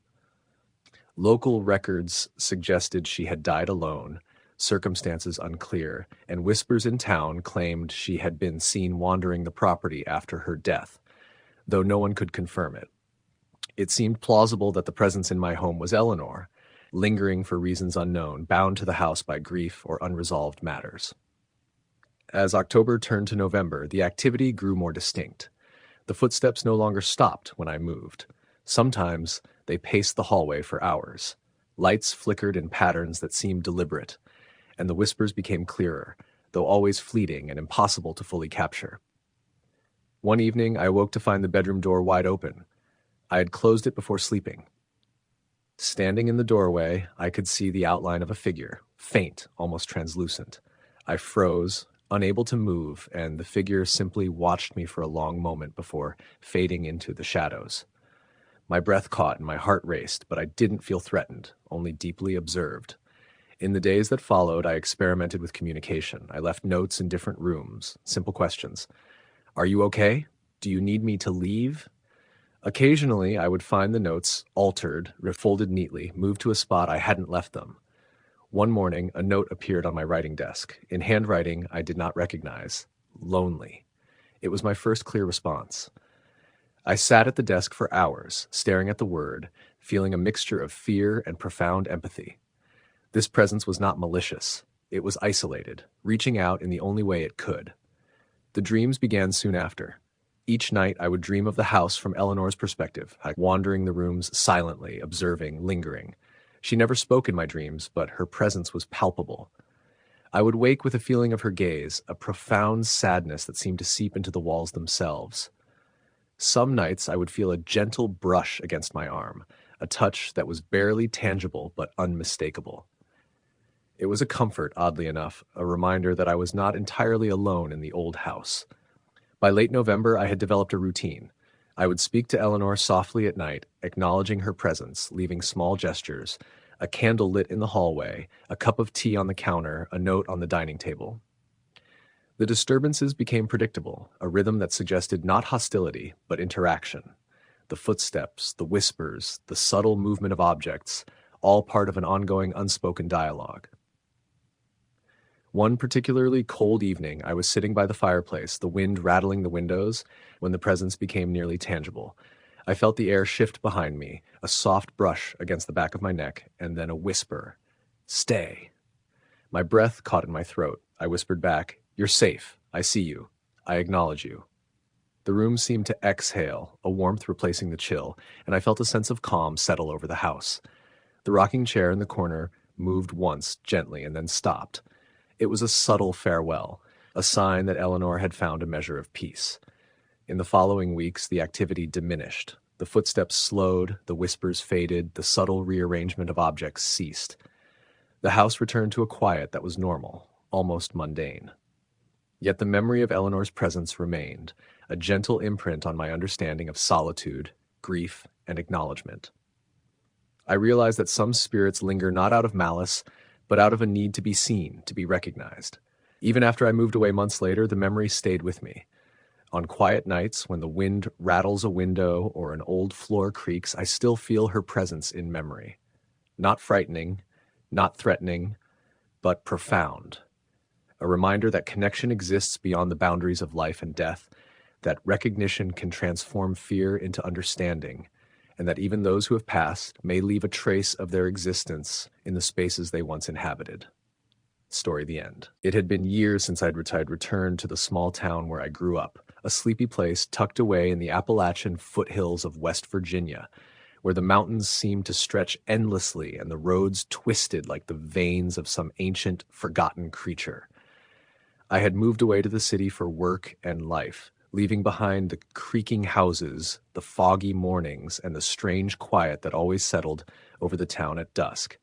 Local records suggested she had died alone, circumstances unclear, and whispers in town claimed she had been seen wandering the property after her death, though no one could confirm it. It seemed plausible that the presence in my home was Eleanor, lingering for reasons unknown, bound to the house by grief or unresolved matters. As October turned to November, the activity grew more distinct. The footsteps no longer stopped when I moved. Sometimes they paced the hallway for hours. Lights flickered in patterns that seemed deliberate, and the whispers became clearer, though always fleeting and impossible to fully capture. One evening, I awoke to find the bedroom door wide open. I had closed it before sleeping. Standing in the doorway, I could see the outline of a figure, faint, almost translucent. I froze, unable to move, and the figure simply watched me for a long moment before fading into the shadows. My breath caught and my heart raced, but I didn't feel threatened, only deeply observed. In the days that followed, I experimented with communication. I left notes in different rooms, simple questions. Are you okay? Do you need me to leave? Occasionally, I would find the notes altered, refolded neatly, moved to a spot I hadn't left them. One morning, a note appeared on my writing desk, in handwriting I did not recognize. Lonely. It was my first clear response. I sat at the desk for hours, staring at the word, feeling a mixture of fear and profound empathy. This presence was not malicious. It was isolated, reaching out in the only way it could. The dreams began soon after. Each night I would dream of the house from Eleanor's perspective, wandering the rooms silently, observing, lingering. She never spoke in my dreams, but her presence was palpable. I would wake with a feeling of her gaze, a profound sadness that seemed to seep into the walls themselves. Some nights I would feel a gentle brush against my arm, a touch that was barely tangible but unmistakable. It was a comfort, oddly enough, a reminder that I was not entirely alone in the old house. By late November, I had developed a routine. I would speak to Eleanor softly at night, acknowledging her presence, leaving small gestures, a candle lit in the hallway, a cup of tea on the counter, a note on the dining table. The disturbances became predictable, a rhythm that suggested not hostility, but interaction. The footsteps, the whispers, the subtle movement of objects, all part of an ongoing unspoken dialogue. One particularly cold evening, I was sitting by the fireplace, the wind rattling the windows, when the presence became nearly tangible. I felt the air shift behind me, a soft brush against the back of my neck, and then a whisper. Stay. My breath caught in my throat. I whispered back, You're safe. I see you. I acknowledge you. The room seemed to exhale, a warmth replacing the chill, and I felt a sense of calm settle over the house. The rocking chair in the corner moved once, gently, and then stopped. It was a subtle farewell, a sign that Eleanor had found a measure of peace. In the following weeks, the activity diminished. The footsteps slowed, the whispers faded, the subtle rearrangement of objects ceased. The house returned to a quiet that was normal, almost mundane. Yet the memory of Eleanor's presence remained, a gentle imprint on my understanding of solitude, grief, and acknowledgement. I realized that some spirits linger not out of malice, but out of a need to be seen, to be recognized. Even after I moved away months later, the memory stayed with me. On quiet nights, when the wind rattles a window or an old floor creaks, I still feel her presence in memory. Not frightening, not threatening, but profound. A reminder that connection exists beyond the boundaries of life and death, that recognition can transform fear into understanding, and that even those who have passed may leave a trace of their existence in the spaces they once inhabited. Story the end. It had been years since I'd returned to the small town where I grew up, a sleepy place tucked away in the Appalachian foothills of West Virginia, where the mountains seemed to stretch endlessly and the roads twisted like the veins of some ancient, forgotten creature. I had moved away to the city for work and life, leaving behind the creaking houses, the foggy mornings, and the strange quiet that always settled over the town at dusk.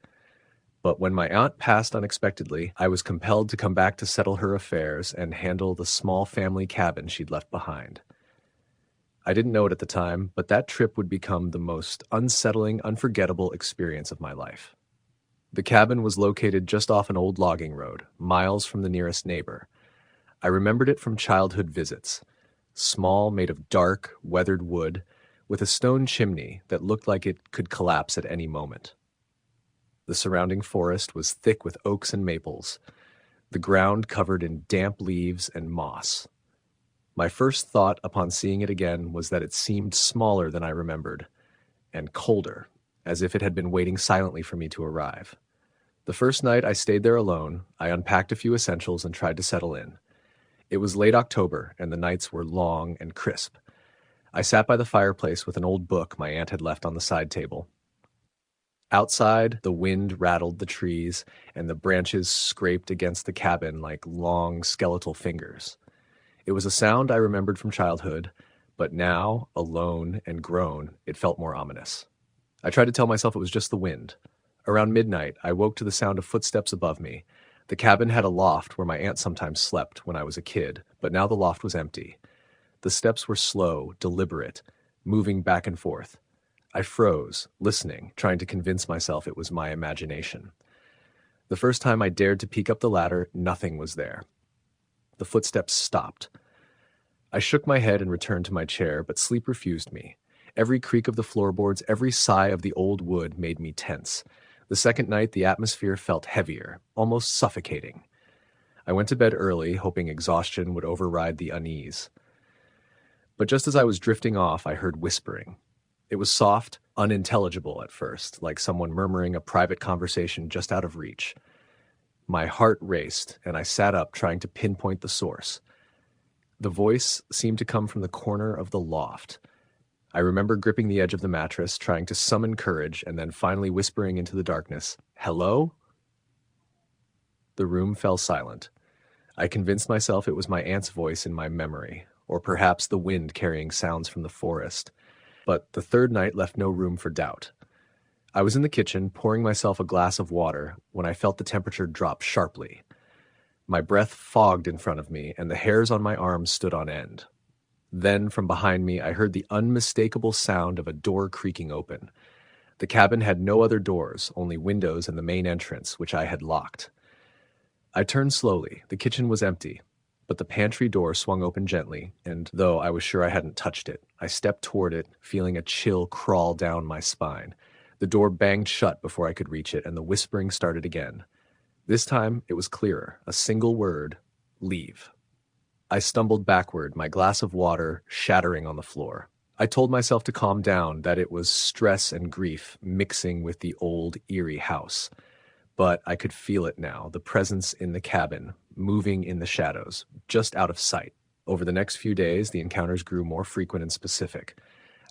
But when my aunt passed unexpectedly, I was compelled to come back to settle her affairs and handle the small family cabin she'd left behind. I didn't know it at the time, but that trip would become the most unsettling, unforgettable experience of my life. The cabin was located just off an old logging road, miles from the nearest neighbor. I remembered it from childhood visits. Small, made of dark, weathered wood, with a stone chimney that looked like it could collapse at any moment. The surrounding forest was thick with oaks and maples, the ground covered in damp leaves and moss. My first thought upon seeing it again was that it seemed smaller than I remembered, and colder, as if it had been waiting silently for me to arrive. The first night I stayed there alone, I unpacked a few essentials and tried to settle in. It was late October, and the nights were long and crisp. I sat by the fireplace with an old book my aunt had left on the side table. Outside, the wind rattled the trees, and the branches scraped against the cabin like long skeletal fingers. It was a sound I remembered from childhood, but now, alone and grown, it felt more ominous. I tried to tell myself it was just the wind. Around midnight, I woke to the sound of footsteps above me. The cabin had a loft where my aunt sometimes slept when I was a kid, but now the loft was empty. The steps were slow, deliberate, moving back and forth. I froze, listening, trying to convince myself it was my imagination. The first time I dared to peek up the ladder, nothing was there. The footsteps stopped. I shook my head and returned to my chair, but sleep refused me. Every creak of the floorboards, every sigh of the old wood made me tense. The second night, the atmosphere felt heavier, almost suffocating. I went to bed early, hoping exhaustion would override the unease. But just as I was drifting off, I heard whispering. It was soft, unintelligible at first, like someone murmuring a private conversation just out of reach. My heart raced, and I sat up trying to pinpoint the source. The voice seemed to come from the corner of the loft. I remember gripping the edge of the mattress, trying to summon courage, and then finally whispering into the darkness, "Hello?" The room fell silent. I convinced myself it was my aunt's voice in my memory, or perhaps the wind carrying sounds from the forest. But the third night left no room for doubt. I was in the kitchen, pouring myself a glass of water, when I felt the temperature drop sharply. My breath fogged in front of me, and the hairs on my arms stood on end. Then, from behind me, I heard the unmistakable sound of a door creaking open. The cabin had no other doors, only windows and the main entrance, which I had locked. I turned slowly. The kitchen was empty, but the pantry door swung open gently, and though I was sure I hadn't touched it, I stepped toward it, feeling a chill crawl down my spine. The door banged shut before I could reach it, and the whispering started again. This time, it was clearer. A single word: leave. I stumbled backward, my glass of water shattering on the floor. I told myself to calm down, that it was stress and grief mixing with the old, eerie house. But I could feel it now, the presence in the cabin, moving in the shadows, just out of sight. Over the next few days, the encounters grew more frequent and specific.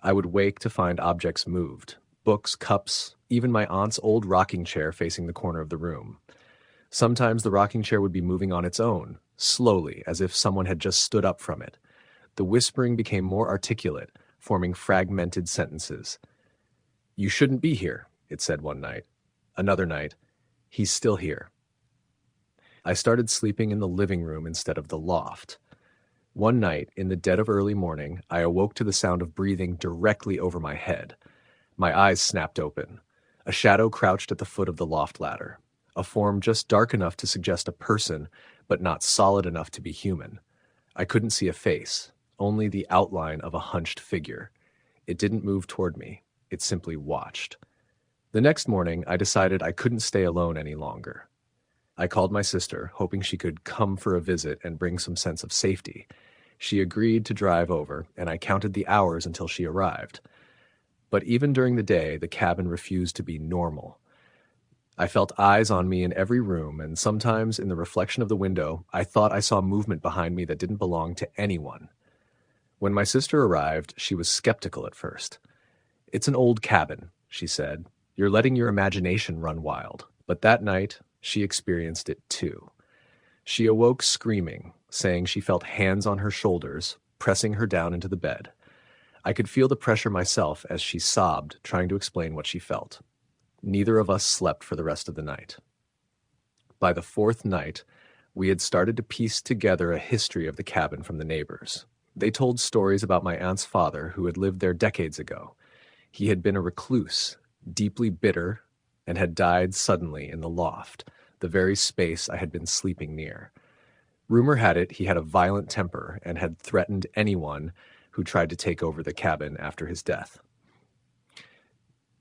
I would wake to find objects moved, books, cups, even my aunt's old rocking chair facing the corner of the room. Sometimes the rocking chair would be moving on its own, slowly, as if someone had just stood up from it. The whispering became more articulate, forming fragmented sentences. "You shouldn't be here," it said one night. Another night, "He's still here." I started sleeping in the living room instead of the loft. One night, in the dead of early morning, I awoke to the sound of breathing directly over my head. My eyes snapped open. A shadow crouched at the foot of the loft ladder, a form just dark enough to suggest a person, but not solid enough to be human. I couldn't see a face, only the outline of a hunched figure. It didn't move toward me. It simply watched. The next morning, I decided I couldn't stay alone any longer. I called my sister, hoping she could come for a visit and bring some sense of safety. She agreed to drive over, and I counted the hours until she arrived. But even during the day, the cabin refused to be normal. I felt eyes on me in every room, and sometimes in the reflection of the window, I thought I saw movement behind me that didn't belong to anyone. When my sister arrived, she was skeptical at first. "It's an old cabin," she said. "You're letting your imagination run wild." But that night, she experienced it too. She awoke screaming, saying she felt hands on her shoulders, pressing her down into the bed. I could feel the pressure myself as she sobbed, trying to explain what she felt. Neither of us slept for the rest of the night. By the fourth night, we had started to piece together a history of the cabin from the neighbors. They told stories about my aunt's father, who had lived there decades ago. He had been a recluse, deeply bitter, and had died suddenly in the loft, the very space I had been sleeping near. Rumor had it he had a violent temper and had threatened anyone who tried to take over the cabin after his death.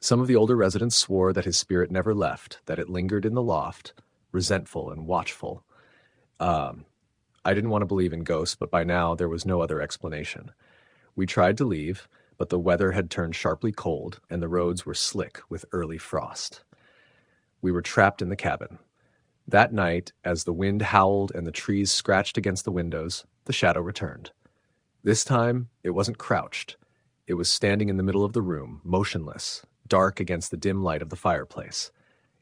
Some of the older residents swore that his spirit never left, that it lingered in the loft, resentful and watchful. I didn't want to believe in ghosts, but by now there was no other explanation. We tried to leave, but the weather had turned sharply cold and the roads were slick with early frost. We were trapped in the cabin. That night, as the wind howled and the trees scratched against the windows, the shadow returned. This time, it wasn't crouched. It was standing in the middle of the room, motionless, dark against the dim light of the fireplace.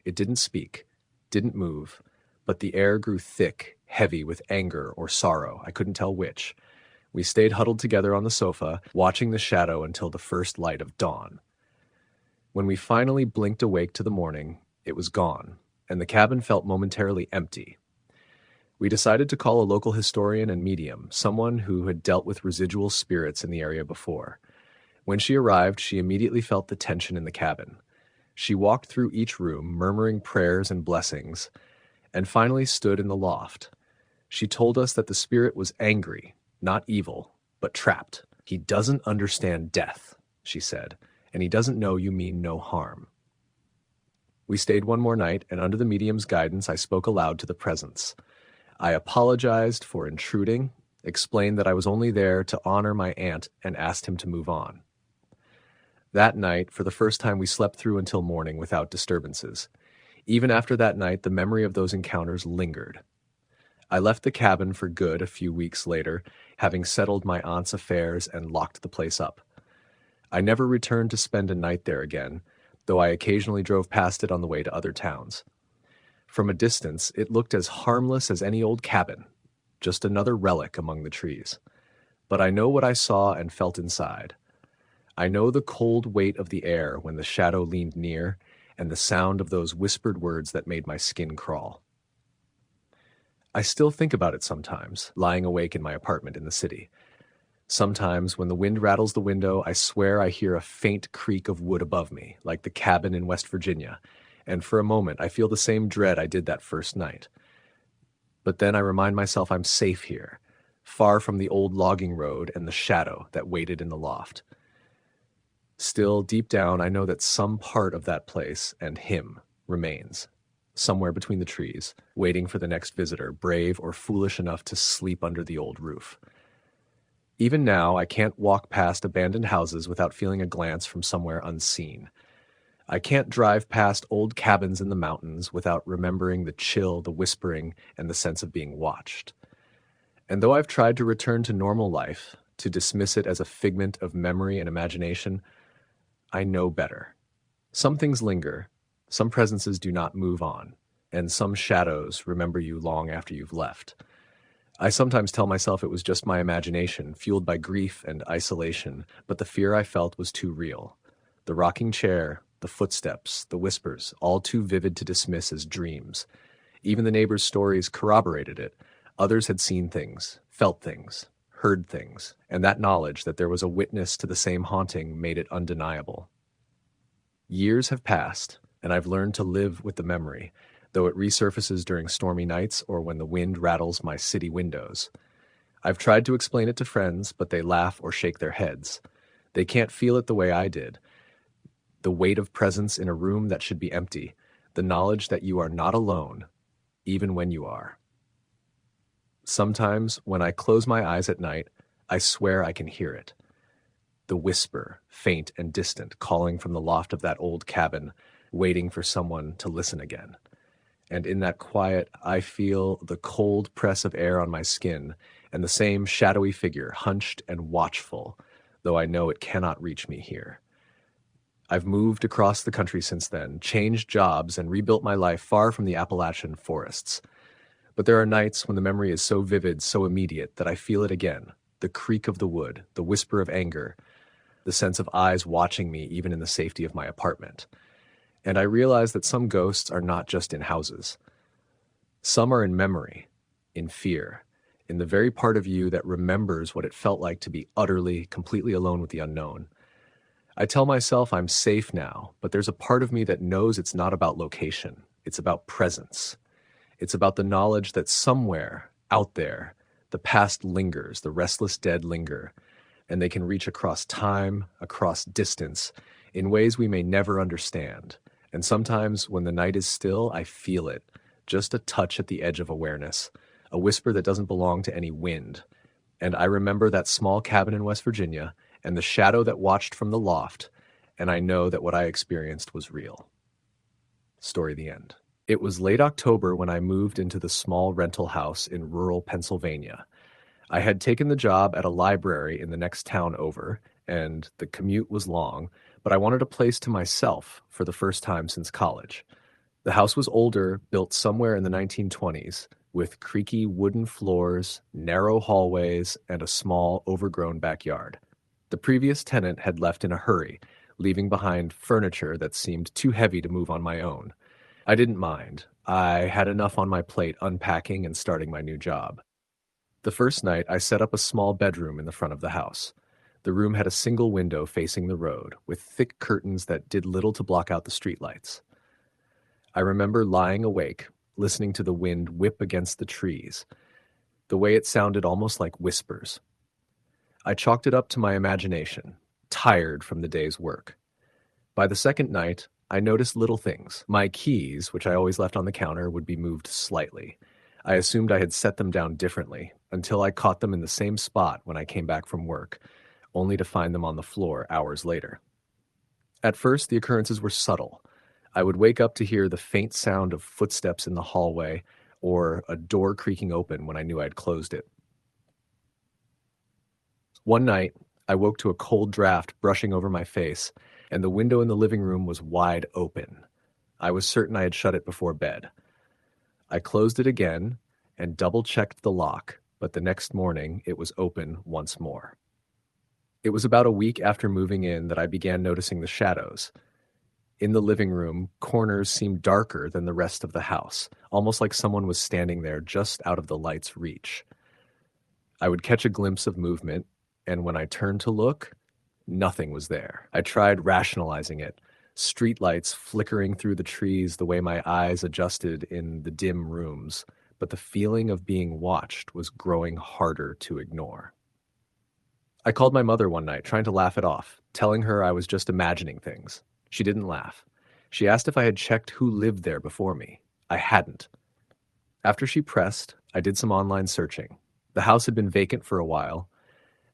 It didn't speak, didn't move, but the air grew thick, heavy with anger or sorrow, I couldn't tell which. We stayed huddled together on the sofa, watching the shadow until the first light of dawn. When we finally blinked awake to the morning, it was gone, and the cabin felt momentarily empty. We decided to call a local historian and medium, someone who had dealt with residual spirits in the area before. When she arrived, she immediately felt the tension in the cabin. She walked through each room, murmuring prayers and blessings, and finally stood in the loft. She told us that the spirit was angry, not evil, but trapped. "He doesn't understand death," she said, "and he doesn't know you mean no harm." We stayed one more night, and under the medium's guidance, I spoke aloud to the presence. I apologized for intruding, explained that I was only there to honor my aunt, and asked him to move on. That night, for the first time, we slept through until morning without disturbances. Even after that night, the memory of those encounters lingered. I left the cabin for good a few weeks later, having settled my aunt's affairs and locked the place up. I never returned to spend a night there again, though I occasionally drove past it on the way to other towns. From a distance, it looked as harmless as any old cabin, just another relic among the trees. But I know what I saw and felt inside. I know the cold weight of the air when the shadow leaned near, and the sound of those whispered words that made my skin crawl. I still think about it sometimes, lying awake in my apartment in the city. Sometimes, when the wind rattles the window, I swear I hear a faint creak of wood above me, like the cabin in West Virginia, and for a moment I feel the same dread I did that first night. But then I remind myself I'm safe here, far from the old logging road and the shadow that waited in the loft. Still, deep down, I know that some part of that place and him remains, somewhere between the trees, waiting for the next visitor, brave or foolish enough to sleep under the old roof. Even now, I can't walk past abandoned houses without feeling a glance from somewhere unseen. I can't drive past old cabins in the mountains without remembering the chill, the whispering, and the sense of being watched. And though I've tried to return to normal life, to dismiss it as a figment of memory and imagination, I know better. Some things linger, some presences do not move on, and some shadows remember you long after you've left. I sometimes tell myself it was just my imagination, fueled by grief and isolation, but the fear I felt was too real. The rocking chair, the footsteps, the whispers, all too vivid to dismiss as dreams. Even the neighbors' stories corroborated it. Others had seen things, felt things, heard things, and that knowledge that there was a witness to the same haunting made it undeniable. Years have passed, and I've learned to live with the memory, though it resurfaces during stormy nights or when the wind rattles my city windows. I've tried to explain it to friends, but they laugh or shake their heads. They can't feel it the way I did. The weight of presence in a room that should be empty, the knowledge that you are not alone, even when you are. Sometimes, when I close my eyes at night, I swear I can hear it. The whisper, faint and distant, calling from the loft of that old cabin, waiting for someone to listen again. And in that quiet, I feel the cold press of air on my skin, and the same shadowy figure, hunched and watchful, though I know it cannot reach me here. I've moved across the country since then, changed jobs, and rebuilt my life far from the Appalachian forests. But there are nights when the memory is so vivid, so immediate, that I feel it again. The creak of the wood, the whisper of anger, the sense of eyes watching me even in the safety of my apartment. And I realize that some ghosts are not just in houses. Some are in memory, in fear, in the very part of you that remembers what it felt like to be utterly, completely alone with the unknown. I tell myself I'm safe now, but there's a part of me that knows it's not about location. It's about presence. It's about the knowledge that somewhere, out there, the past lingers, the restless dead linger, and they can reach across time, across distance, in ways we may never understand. And sometimes, when the night is still, I feel it, just a touch at the edge of awareness, a whisper that doesn't belong to any wind. And I remember that small cabin in West Virginia, and the shadow that watched from the loft, and I know that what I experienced was real. Story the end. It was late October when I moved into the small rental house in rural Pennsylvania. I had taken the job at a library in the next town over, and the commute was long, but I wanted a place to myself for the first time since college. The house was older, built somewhere in the 1920s, with creaky wooden floors, narrow hallways, and a small, overgrown backyard. The previous tenant had left in a hurry, leaving behind furniture that seemed too heavy to move on my own. I didn't mind. I had enough on my plate unpacking and starting my new job. The first night, I set up a small bedroom in the front of the house. The room had a single window facing the road, with thick curtains that did little to block out the streetlights. I remember lying awake, listening to the wind whip against the trees, the way it sounded almost like whispers. I chalked it up to my imagination, tired from the day's work. By the second night, I noticed little things. My keys, which I always left on the counter, would be moved slightly. I assumed I had set them down differently, until I caught them in the same spot when I came back from work, only to find them on the floor hours later. At first, the occurrences were subtle. I would wake up to hear the faint sound of footsteps in the hallway or a door creaking open when I knew I had closed it. One night, I woke to a cold draft brushing over my face, and the window in the living room was wide open. I was certain I had shut it before bed. I closed it again and double-checked the lock, but the next morning it was open once more. It was about a week after moving in that I began noticing the shadows. In the living room, corners seemed darker than the rest of the house, almost like someone was standing there just out of the light's reach. I would catch a glimpse of movement, and when I turned to look, nothing was there. I tried rationalizing it, streetlights flickering through the trees the way my eyes adjusted in the dim rooms, but the feeling of being watched was growing harder to ignore. I called my mother one night, trying to laugh it off, telling her I was just imagining things. She didn't laugh. She asked if I had checked who lived there before me. I hadn't. After she pressed, I did some online searching. The house had been vacant for a while,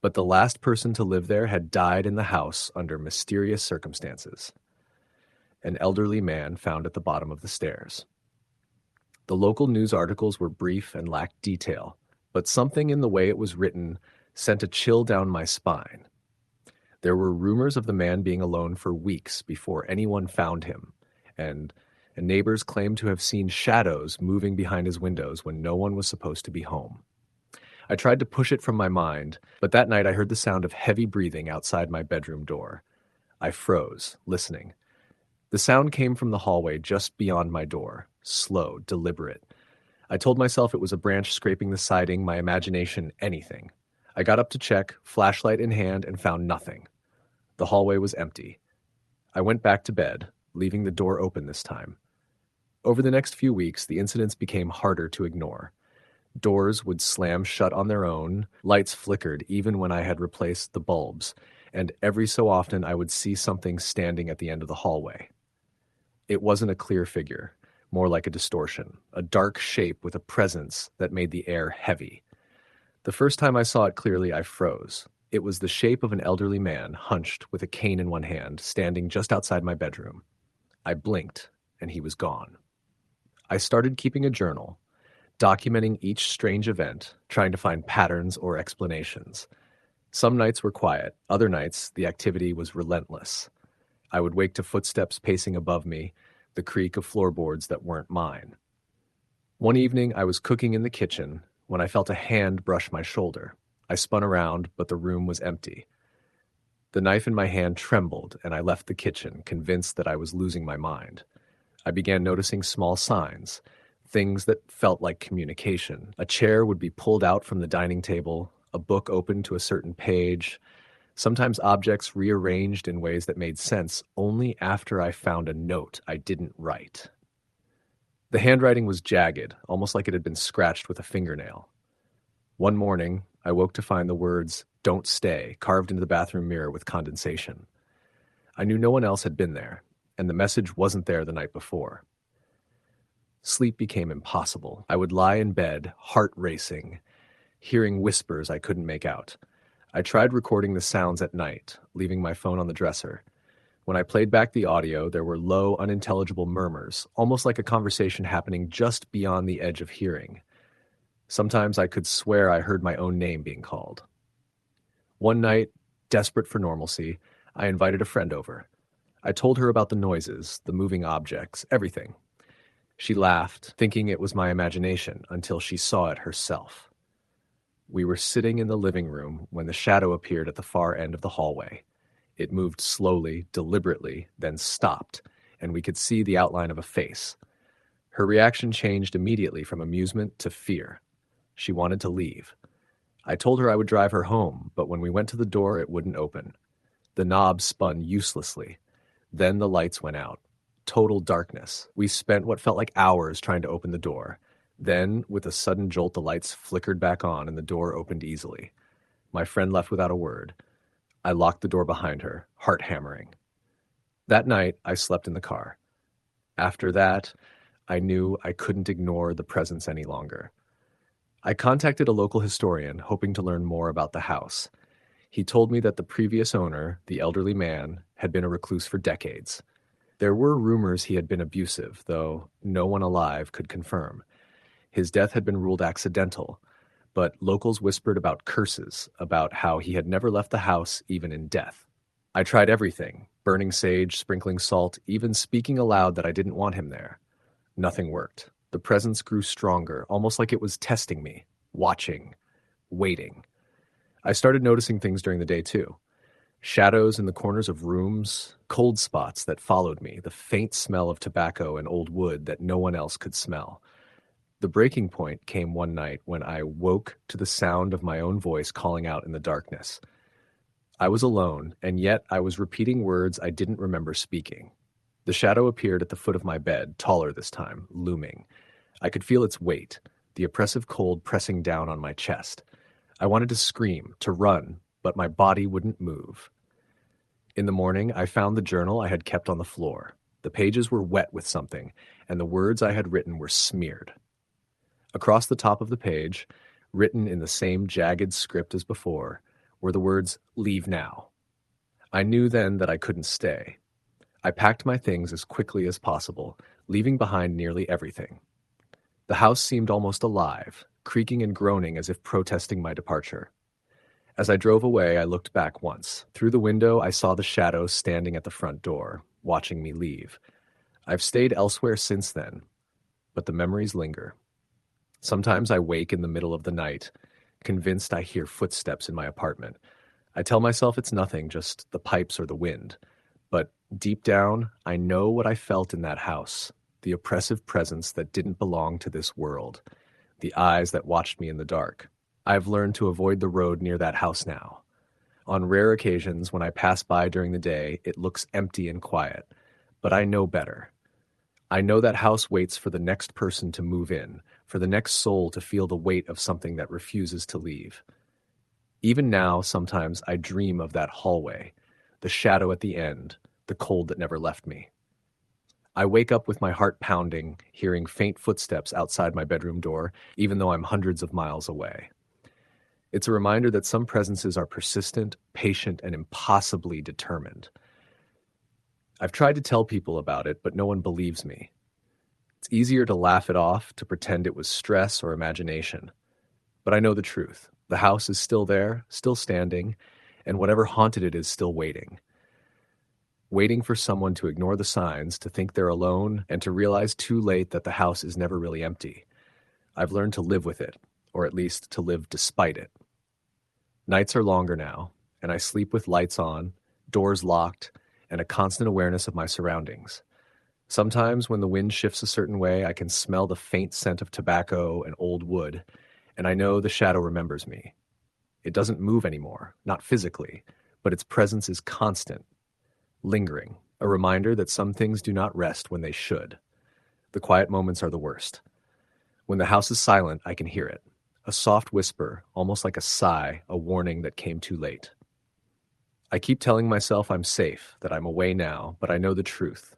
but the last person to live there had died in the house under mysterious circumstances. An elderly man found at the bottom of the stairs. The local news articles were brief and lacked detail, but something in the way it was written sent a chill down my spine. There were rumors of the man being alone for weeks before anyone found him, and neighbors claimed to have seen shadows moving behind his windows when no one was supposed to be home. I tried to push it from my mind, but that night I heard the sound of heavy breathing outside my bedroom door. I froze, listening. The sound came from the hallway just beyond my door, slow, deliberate. I told myself it was a branch scraping the siding, my imagination, anything. I got up to check, flashlight in hand, and found nothing. The hallway was empty. I went back to bed, leaving the door open this time. Over the next few weeks, the incidents became harder to ignore. Doors would slam shut on their own, lights flickered even when I had replaced the bulbs, and every so often I would see something standing at the end of the hallway. It wasn't a clear figure, more like a distortion, a dark shape with a presence that made the air heavy. The first time I saw it clearly, I froze. It was the shape of an elderly man, hunched with a cane in one hand, standing just outside my bedroom. I blinked, and he was gone. I started keeping a journal, documenting each strange event, trying to find patterns or explanations. Some nights were quiet, other nights the activity was relentless. I would wake to footsteps pacing above me, the creak of floorboards that weren't mine. One evening I was cooking in the kitchen when I felt a hand brush my shoulder. I spun around, but the room was empty. The knife in my hand trembled, and I left the kitchen, convinced that I was losing my mind. I began noticing small signs, things that felt like communication. A chair would be pulled out from the dining table, a book opened to a certain page, sometimes objects rearranged in ways that made sense only after I found a note I didn't write. The handwriting was jagged, almost like it had been scratched with a fingernail. One morning, I woke to find the words, "Don't stay," carved into the bathroom mirror with condensation. I knew no one else had been there, and the message wasn't there the night before. Sleep became impossible. I would lie in bed, heart racing, hearing whispers I couldn't make out. I tried recording the sounds at night, leaving my phone on the dresser. When I played back the audio, there were low, unintelligible murmurs, almost like a conversation happening just beyond the edge of hearing. Sometimes I could swear I heard my own name being called. One night, desperate for normalcy, I invited a friend over. I told her about the noises, the moving objects, everything. She laughed, thinking it was my imagination, until she saw it herself. We were sitting in the living room when the shadow appeared at the far end of the hallway. It moved slowly, deliberately, then stopped, and we could see the outline of a face. Her reaction changed immediately from amusement to fear. She wanted to leave. I told her I would drive her home, but when we went to the door, it wouldn't open. The knob spun uselessly. Then the lights went out. Total darkness. We spent what felt like hours trying to open the door. Then, with a sudden jolt, the lights flickered back on and the door opened easily. My friend left without a word. I locked the door behind her, heart hammering. That night, I slept in the car. After that, I knew I couldn't ignore the presence any longer. I contacted a local historian, hoping to learn more about the house. He told me that the previous owner, the elderly man, had been a recluse for decades. There were rumors he had been abusive, though no one alive could confirm. His death had been ruled accidental, but locals whispered about curses, about how he had never left the house even in death. I tried everything, burning sage, sprinkling salt, even speaking aloud that I didn't want him there. Nothing worked. The presence grew stronger, almost like it was testing me, watching, waiting. I started noticing things during the day too. Shadows in the corners of rooms, cold spots that followed me, the faint smell of tobacco and old wood that no one else could smell. The breaking point came one night when I woke to the sound of my own voice calling out in the darkness. I was alone, and yet I was repeating words I didn't remember speaking. The shadow appeared at the foot of my bed, taller this time, looming. I could feel its weight, the oppressive cold pressing down on my chest. I wanted to scream, to run, but my body wouldn't move. In the morning, I found the journal I had kept on the floor. The pages were wet with something, and the words I had written were smeared. Across the top of the page, written in the same jagged script as before, were the words, "Leave now." I knew then that I couldn't stay. I packed my things as quickly as possible, leaving behind nearly everything. The house seemed almost alive, creaking and groaning as if protesting my departure. As I drove away, I looked back once. Through the window, I saw the shadow standing at the front door, watching me leave. I've stayed elsewhere since then, but the memories linger. Sometimes I wake in the middle of the night, convinced I hear footsteps in my apartment. I tell myself it's nothing, just the pipes or the wind. But deep down, I know what I felt in that house, the oppressive presence that didn't belong to this world, the eyes that watched me in the dark. I've learned to avoid the road near that house now. On rare occasions, when I pass by during the day, it looks empty and quiet. But I know better. I know that house waits for the next person to move in, for the next soul to feel the weight of something that refuses to leave. Even now, sometimes I dream of that hallway, the shadow at the end, the cold that never left me. I wake up with my heart pounding, hearing faint footsteps outside my bedroom door, even though I'm hundreds of miles away. It's a reminder that some presences are persistent, patient, and impossibly determined. I've tried to tell people about it, but no one believes me. It's easier to laugh it off, to pretend it was stress or imagination. But I know the truth. The house is still there, still standing, and whatever haunted it is still waiting. Waiting for someone to ignore the signs, to think they're alone, and to realize too late that the house is never really empty. I've learned to live with it, or at least to live despite it. Nights are longer now, and I sleep with lights on, doors locked, and a constant awareness of my surroundings. Sometimes when the wind shifts a certain way, I can smell the faint scent of tobacco and old wood, and I know the shadow remembers me. It doesn't move anymore, not physically, but its presence is constant, lingering, a reminder that some things do not rest when they should. The quiet moments are the worst. When the house is silent, I can hear it. A soft whisper, almost like a sigh, a warning that came too late. I keep telling myself I'm safe, that I'm away now, but I know the truth.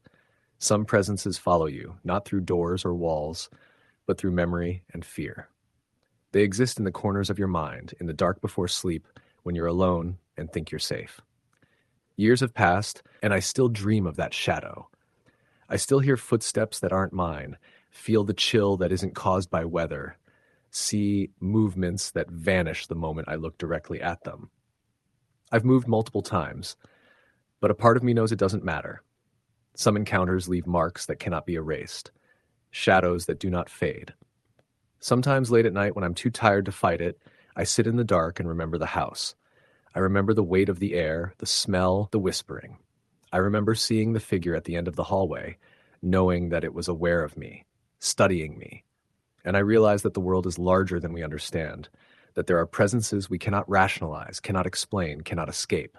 Some presences follow you, not through doors or walls, but through memory and fear. They exist in the corners of your mind, in the dark before sleep, when you're alone and think you're safe. Years have passed, and I still dream of that shadow. I still hear footsteps that aren't mine, feel the chill that isn't caused by weather, see movements that vanish the moment I look directly at them. I've moved multiple times, but a part of me knows it doesn't matter. Some encounters leave marks that cannot be erased, shadows that do not fade. Sometimes late at night when I'm too tired to fight it, I sit in the dark and remember the house. I remember the weight of the air, the smell, the whispering. I remember seeing the figure at the end of the hallway, knowing that it was aware of me, studying me. And I realize that the world is larger than we understand, that there are presences we cannot rationalize, cannot explain, cannot escape.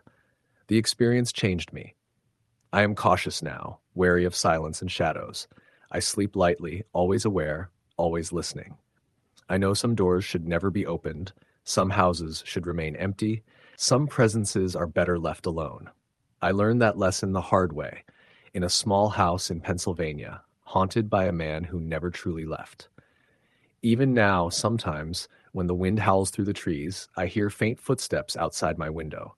The experience changed me. I am cautious now, wary of silence and shadows. I sleep lightly, always aware, always listening. I know some doors should never be opened, some houses should remain empty, some presences are better left alone. I learned that lesson the hard way, in a small house in Pennsylvania, haunted by a man who never truly left. Even now, sometimes, when the wind howls through the trees, I hear faint footsteps outside my window.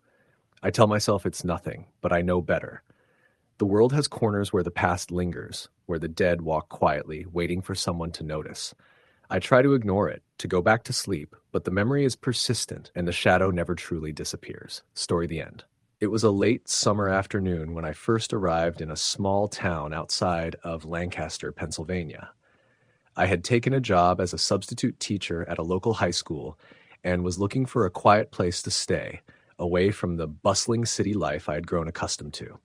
I tell myself it's nothing, but I know better. The world has corners where the past lingers, where the dead walk quietly, waiting for someone to notice. I try to ignore it, to go back to sleep, but the memory is persistent and the shadow never truly disappears. Story the end. It was a late summer afternoon when I first arrived in a small town outside of Lancaster, Pennsylvania. I had taken a job as a substitute teacher at a local high school and was looking for a quiet place to stay, away from the bustling city life I had grown accustomed to.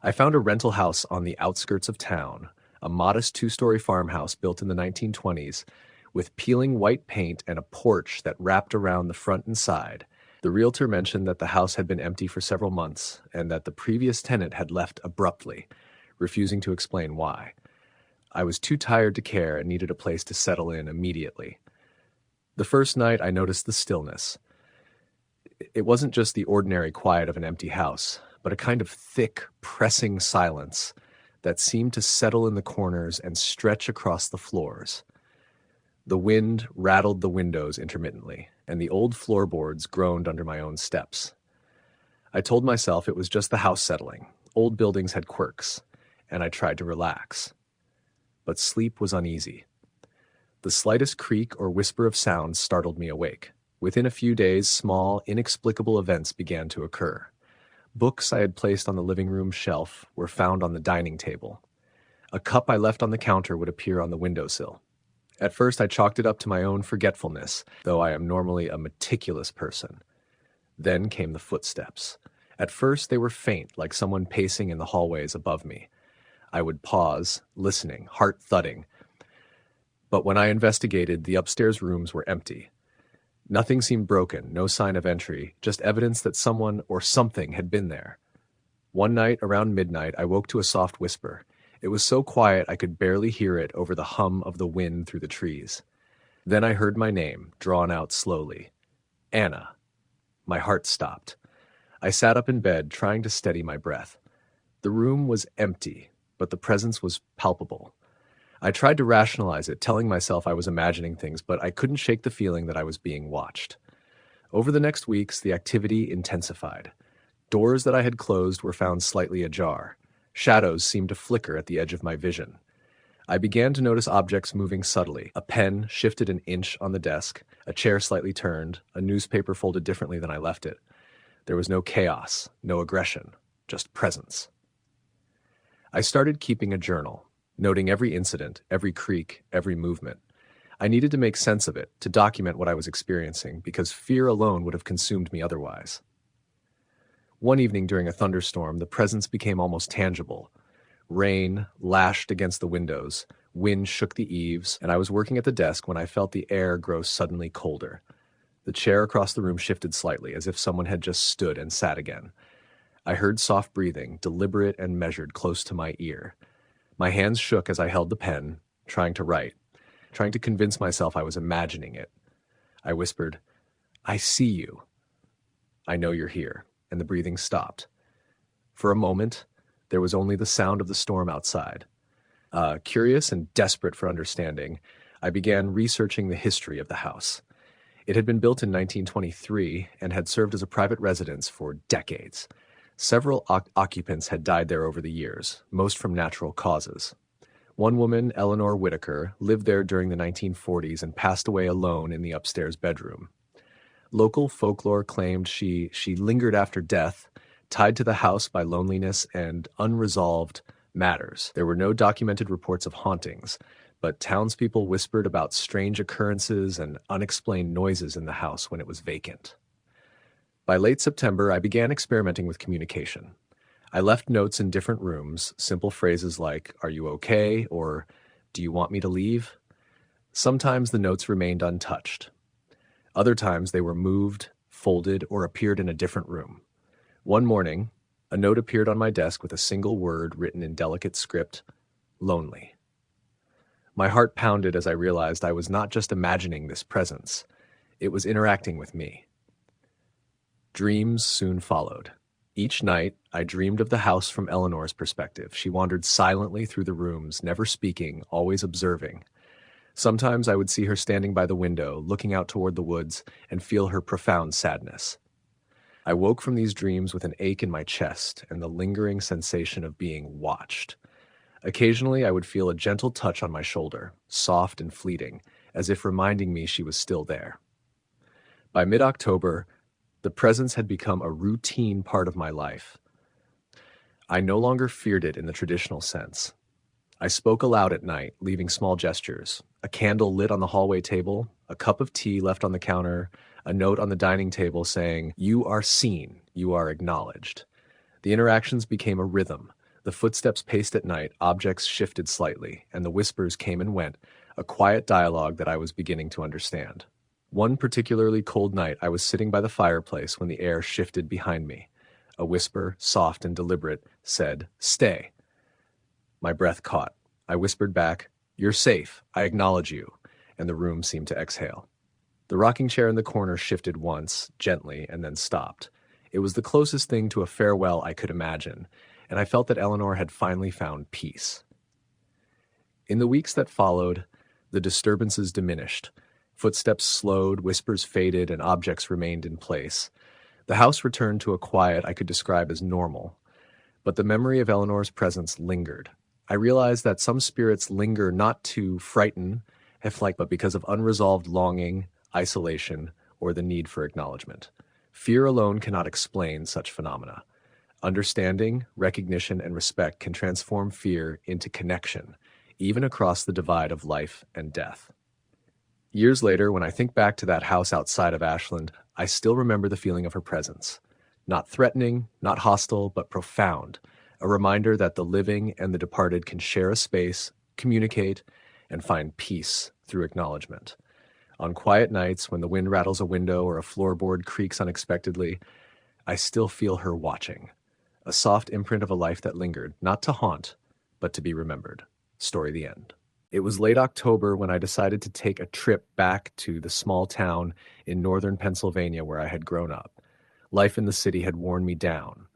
I found a rental house on the outskirts of town, a modest two-story farmhouse built in the 1920s, with peeling white paint and a porch that wrapped around the front and side. The realtor mentioned that the house had been empty for several months and that the previous tenant had left abruptly, refusing to explain why. I was too tired to care and needed a place to settle in immediately. The first night I noticed the stillness. It wasn't just the ordinary quiet of an empty house, but a kind of thick, pressing silence that seemed to settle in the corners and stretch across the floors. The wind rattled the windows intermittently, and the old floorboards groaned under my own steps. I told myself it was just the house settling. Old buildings had quirks, and I tried to relax. But sleep was uneasy. The slightest creak or whisper of sound startled me awake. Within a few days, small, inexplicable events began to occur. Books I had placed on the living room shelf were found on the dining table. A cup I left on the counter would appear on the windowsill. At first I chalked it up to my own forgetfulness, though I am normally a meticulous person. Then came the footsteps. At first they were faint, like someone pacing in the hallways above me. I would pause, listening, heart thudding. But when I investigated, the upstairs rooms were empty. Nothing seemed broken, no sign of entry, just evidence that someone or something had been there. One night, around midnight, I woke to a soft whisper. It was so quiet I could barely hear it over the hum of the wind through the trees. Then I heard my name, drawn out slowly. Anna. My heart stopped. I sat up in bed, trying to steady my breath. The room was empty, but the presence was palpable. I tried to rationalize it, telling myself I was imagining things, but I couldn't shake the feeling that I was being watched. Over the next weeks, the activity intensified. Doors that I had closed were found slightly ajar. Shadows seemed to flicker at the edge of my vision. I began to notice objects moving subtly. A pen shifted an inch on the desk, a chair slightly turned, a newspaper folded differently than I left it. There was no chaos, no aggression, just presence. I started keeping a journal, noting every incident, every creak, every movement. I needed to make sense of it, to document what I was experiencing, because fear alone would have consumed me otherwise. One evening during a thunderstorm, the presence became almost tangible. Rain lashed against the windows, wind shook the eaves, and I was working at the desk when I felt the air grow suddenly colder. The chair across the room shifted slightly, as if someone had just stood and sat again. I heard soft breathing, deliberate and measured, close to my ear. My hands shook as I held the pen, trying to write, trying to convince myself I was imagining it. I whispered, "I see you. I know you're here," and the breathing stopped. For a moment, there was only the sound of the storm outside. Curious and desperate for understanding, I began researching the history of the house. It had been built in 1923 and had served as a private residence for decades. Several occupants had died there over the years, most from natural causes. One woman, Eleanor Whitaker, lived there during the 1940s and passed away alone in the upstairs bedroom. Local folklore claimed she lingered after death, tied to the house by loneliness and unresolved matters. There were no documented reports of hauntings, but townspeople whispered about strange occurrences and unexplained noises in the house when it was vacant. By late September, I began experimenting with communication. I left notes in different rooms, simple phrases like, "Are you okay?" or "Do you want me to leave?" Sometimes the notes remained untouched. Other times they were moved, folded, or appeared in a different room. One morning, a note appeared on my desk with a single word written in delicate script, "Lonely." My heart pounded as I realized I was not just imagining this presence, it was interacting with me. Dreams soon followed. Each night, I dreamed of the house from Eleanor's perspective. She wandered silently through the rooms, never speaking, always observing. Sometimes I would see her standing by the window, looking out toward the woods, and feel her profound sadness. I woke from these dreams with an ache in my chest and the lingering sensation of being watched. Occasionally, I would feel a gentle touch on my shoulder, soft and fleeting, as if reminding me she was still there. By mid-October, the presence had become a routine part of my life. I no longer feared it in the traditional sense. I spoke aloud at night, leaving small gestures. A candle lit on the hallway table, a cup of tea left on the counter, a note on the dining table saying, "You are seen, you are acknowledged." The interactions became a rhythm. The footsteps paced at night, objects shifted slightly, and the whispers came and went, a quiet dialogue that I was beginning to understand. One particularly cold night, I was sitting by the fireplace when the air shifted behind me. A whisper, soft and deliberate, said, "Stay." My breath caught. I whispered back, "You're safe. I acknowledge you," and the room seemed to exhale. The rocking chair in the corner shifted once, gently, and then stopped. It was the closest thing to a farewell I could imagine, and I felt that Eleanor had finally found peace. In the weeks that followed, the disturbances diminished. Footsteps slowed, whispers faded, and objects remained in place. The house returned to a quiet I could describe as normal, but the memory of Eleanor's presence lingered. I realized that some spirits linger not to frighten, but because of unresolved longing, isolation, or the need for acknowledgement. Fear alone cannot explain such phenomena. Understanding, recognition, and respect can transform fear into connection, even across the divide of life and death. Years later, when I think back to that house outside of Ashland, I still remember the feeling of her presence. Not threatening, not hostile, but profound. A reminder that the living and the departed can share a space, communicate, and find peace through acknowledgement. On quiet nights, when the wind rattles a window or a floorboard creaks unexpectedly, I still feel her watching. A soft imprint of a life that lingered, not to haunt, but to be remembered. Story the end. It was late October when I decided to take a trip back to the small town in northern Pennsylvania where I had grown up. Life in the city had worn me down.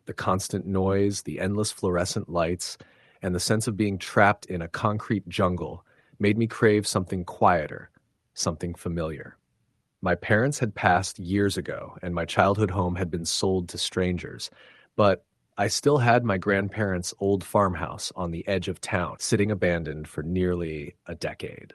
The constant noise, the endless fluorescent lights, and the sense of being trapped in a concrete jungle made me crave something quieter, something familiar. My parents had passed years ago, and my childhood home had been sold to strangers, but I still had my grandparents' old farmhouse on the edge of town, sitting abandoned for nearly a decade.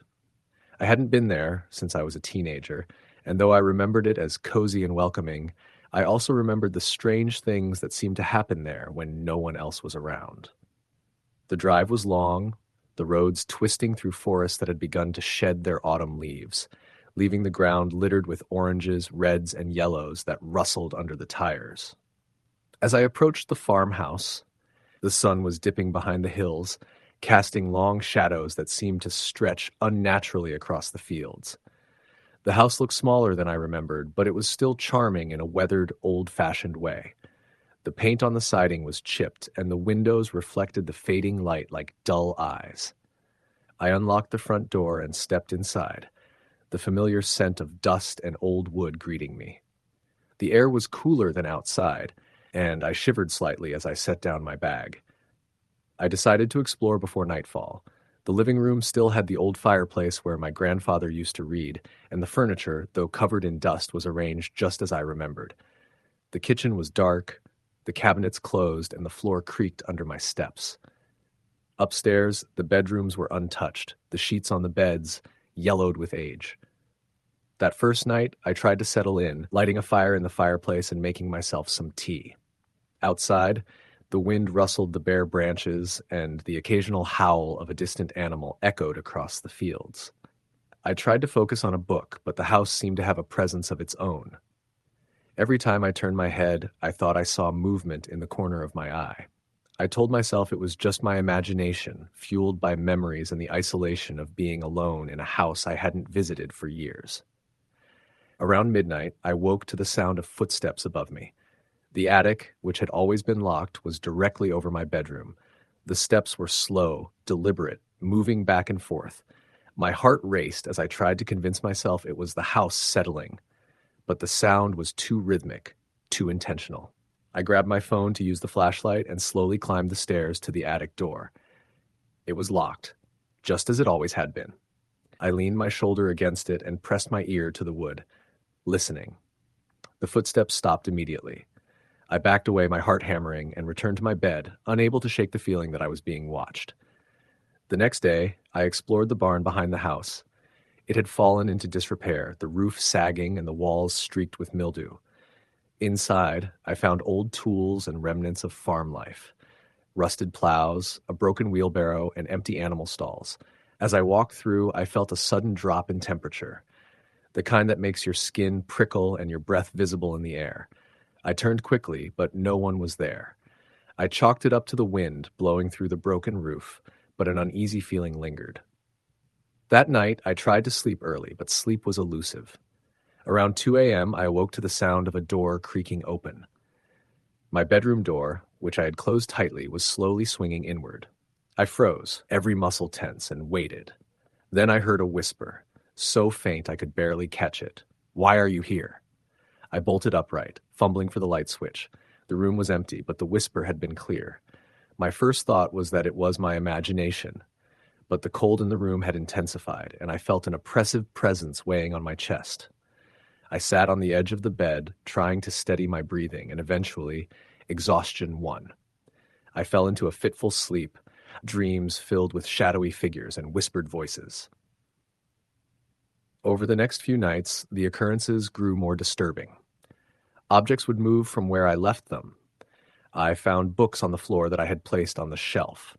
I hadn't been there since I was a teenager, and though I remembered it as cozy and welcoming, I also remembered the strange things that seemed to happen there when no one else was around. The drive was long, the roads twisting through forests that had begun to shed their autumn leaves, leaving the ground littered with oranges, reds, and yellows that rustled under the tires. As I approached the farmhouse, the sun was dipping behind the hills, casting long shadows that seemed to stretch unnaturally across the fields. The house looked smaller than I remembered, but it was still charming in a weathered, old-fashioned way. The paint on the siding was chipped, and the windows reflected the fading light like dull eyes. I unlocked the front door and stepped inside, the familiar scent of dust and old wood greeting me. The air was cooler than outside, and I shivered slightly as I set down my bag. I decided to explore before nightfall. The living room still had the old fireplace where my grandfather used to read, and the furniture, though covered in dust, was arranged just as I remembered. The kitchen was dark, the cabinets closed, and the floor creaked under my steps. Upstairs, the bedrooms were untouched, the sheets on the beds yellowed with age. That first night, I tried to settle in, lighting a fire in the fireplace and making myself some tea. Outside, the wind rustled the bare branches, and the occasional howl of a distant animal echoed across the fields. I tried to focus on a book, but the house seemed to have a presence of its own. Every time I turned my head, I thought I saw movement in the corner of my eye. I told myself it was just my imagination, fueled by memories and the isolation of being alone in a house I hadn't visited for years. Around midnight, I woke to the sound of footsteps above me. The attic, which had always been locked, was directly over my bedroom. The steps were slow, deliberate, moving back and forth. My heart raced as I tried to convince myself it was the house settling. But the sound was too rhythmic, too intentional. I grabbed my phone to use the flashlight and slowly climbed the stairs to the attic door. It was locked, just as it always had been. I leaned my shoulder against it and pressed my ear to the wood, listening. The footsteps stopped immediately. I backed away, my heart hammering, and returned to my bed, unable to shake the feeling that I was being watched. The next day, I explored the barn behind the house. It had fallen into disrepair, the roof sagging and the walls streaked with mildew. Inside, I found old tools and remnants of farm life. Rusted plows, a broken wheelbarrow, and empty animal stalls. As I walked through, I felt a sudden drop in temperature, the kind that makes your skin prickle and your breath visible in the air. I turned quickly, but no one was there. I chalked it up to the wind blowing through the broken roof, but an uneasy feeling lingered. That night, I tried to sleep early, but sleep was elusive. Around 2 a.m., I awoke to the sound of a door creaking open. My bedroom door, which I had closed tightly, was slowly swinging inward. I froze, every muscle tense, and waited. Then I heard a whisper, so faint I could barely catch it. "Why are you here?" I bolted upright, fumbling for the light switch. The room was empty, but the whisper had been clear. My first thought was that it was my imagination, but the cold in the room had intensified, and I felt an oppressive presence weighing on my chest. I sat on the edge of the bed, trying to steady my breathing, and eventually, exhaustion won. I fell into a fitful sleep, dreams filled with shadowy figures and whispered voices. Over the next few nights, the occurrences grew more disturbing. Objects would move from where I left them. I found books on the floor that I had placed on the shelf.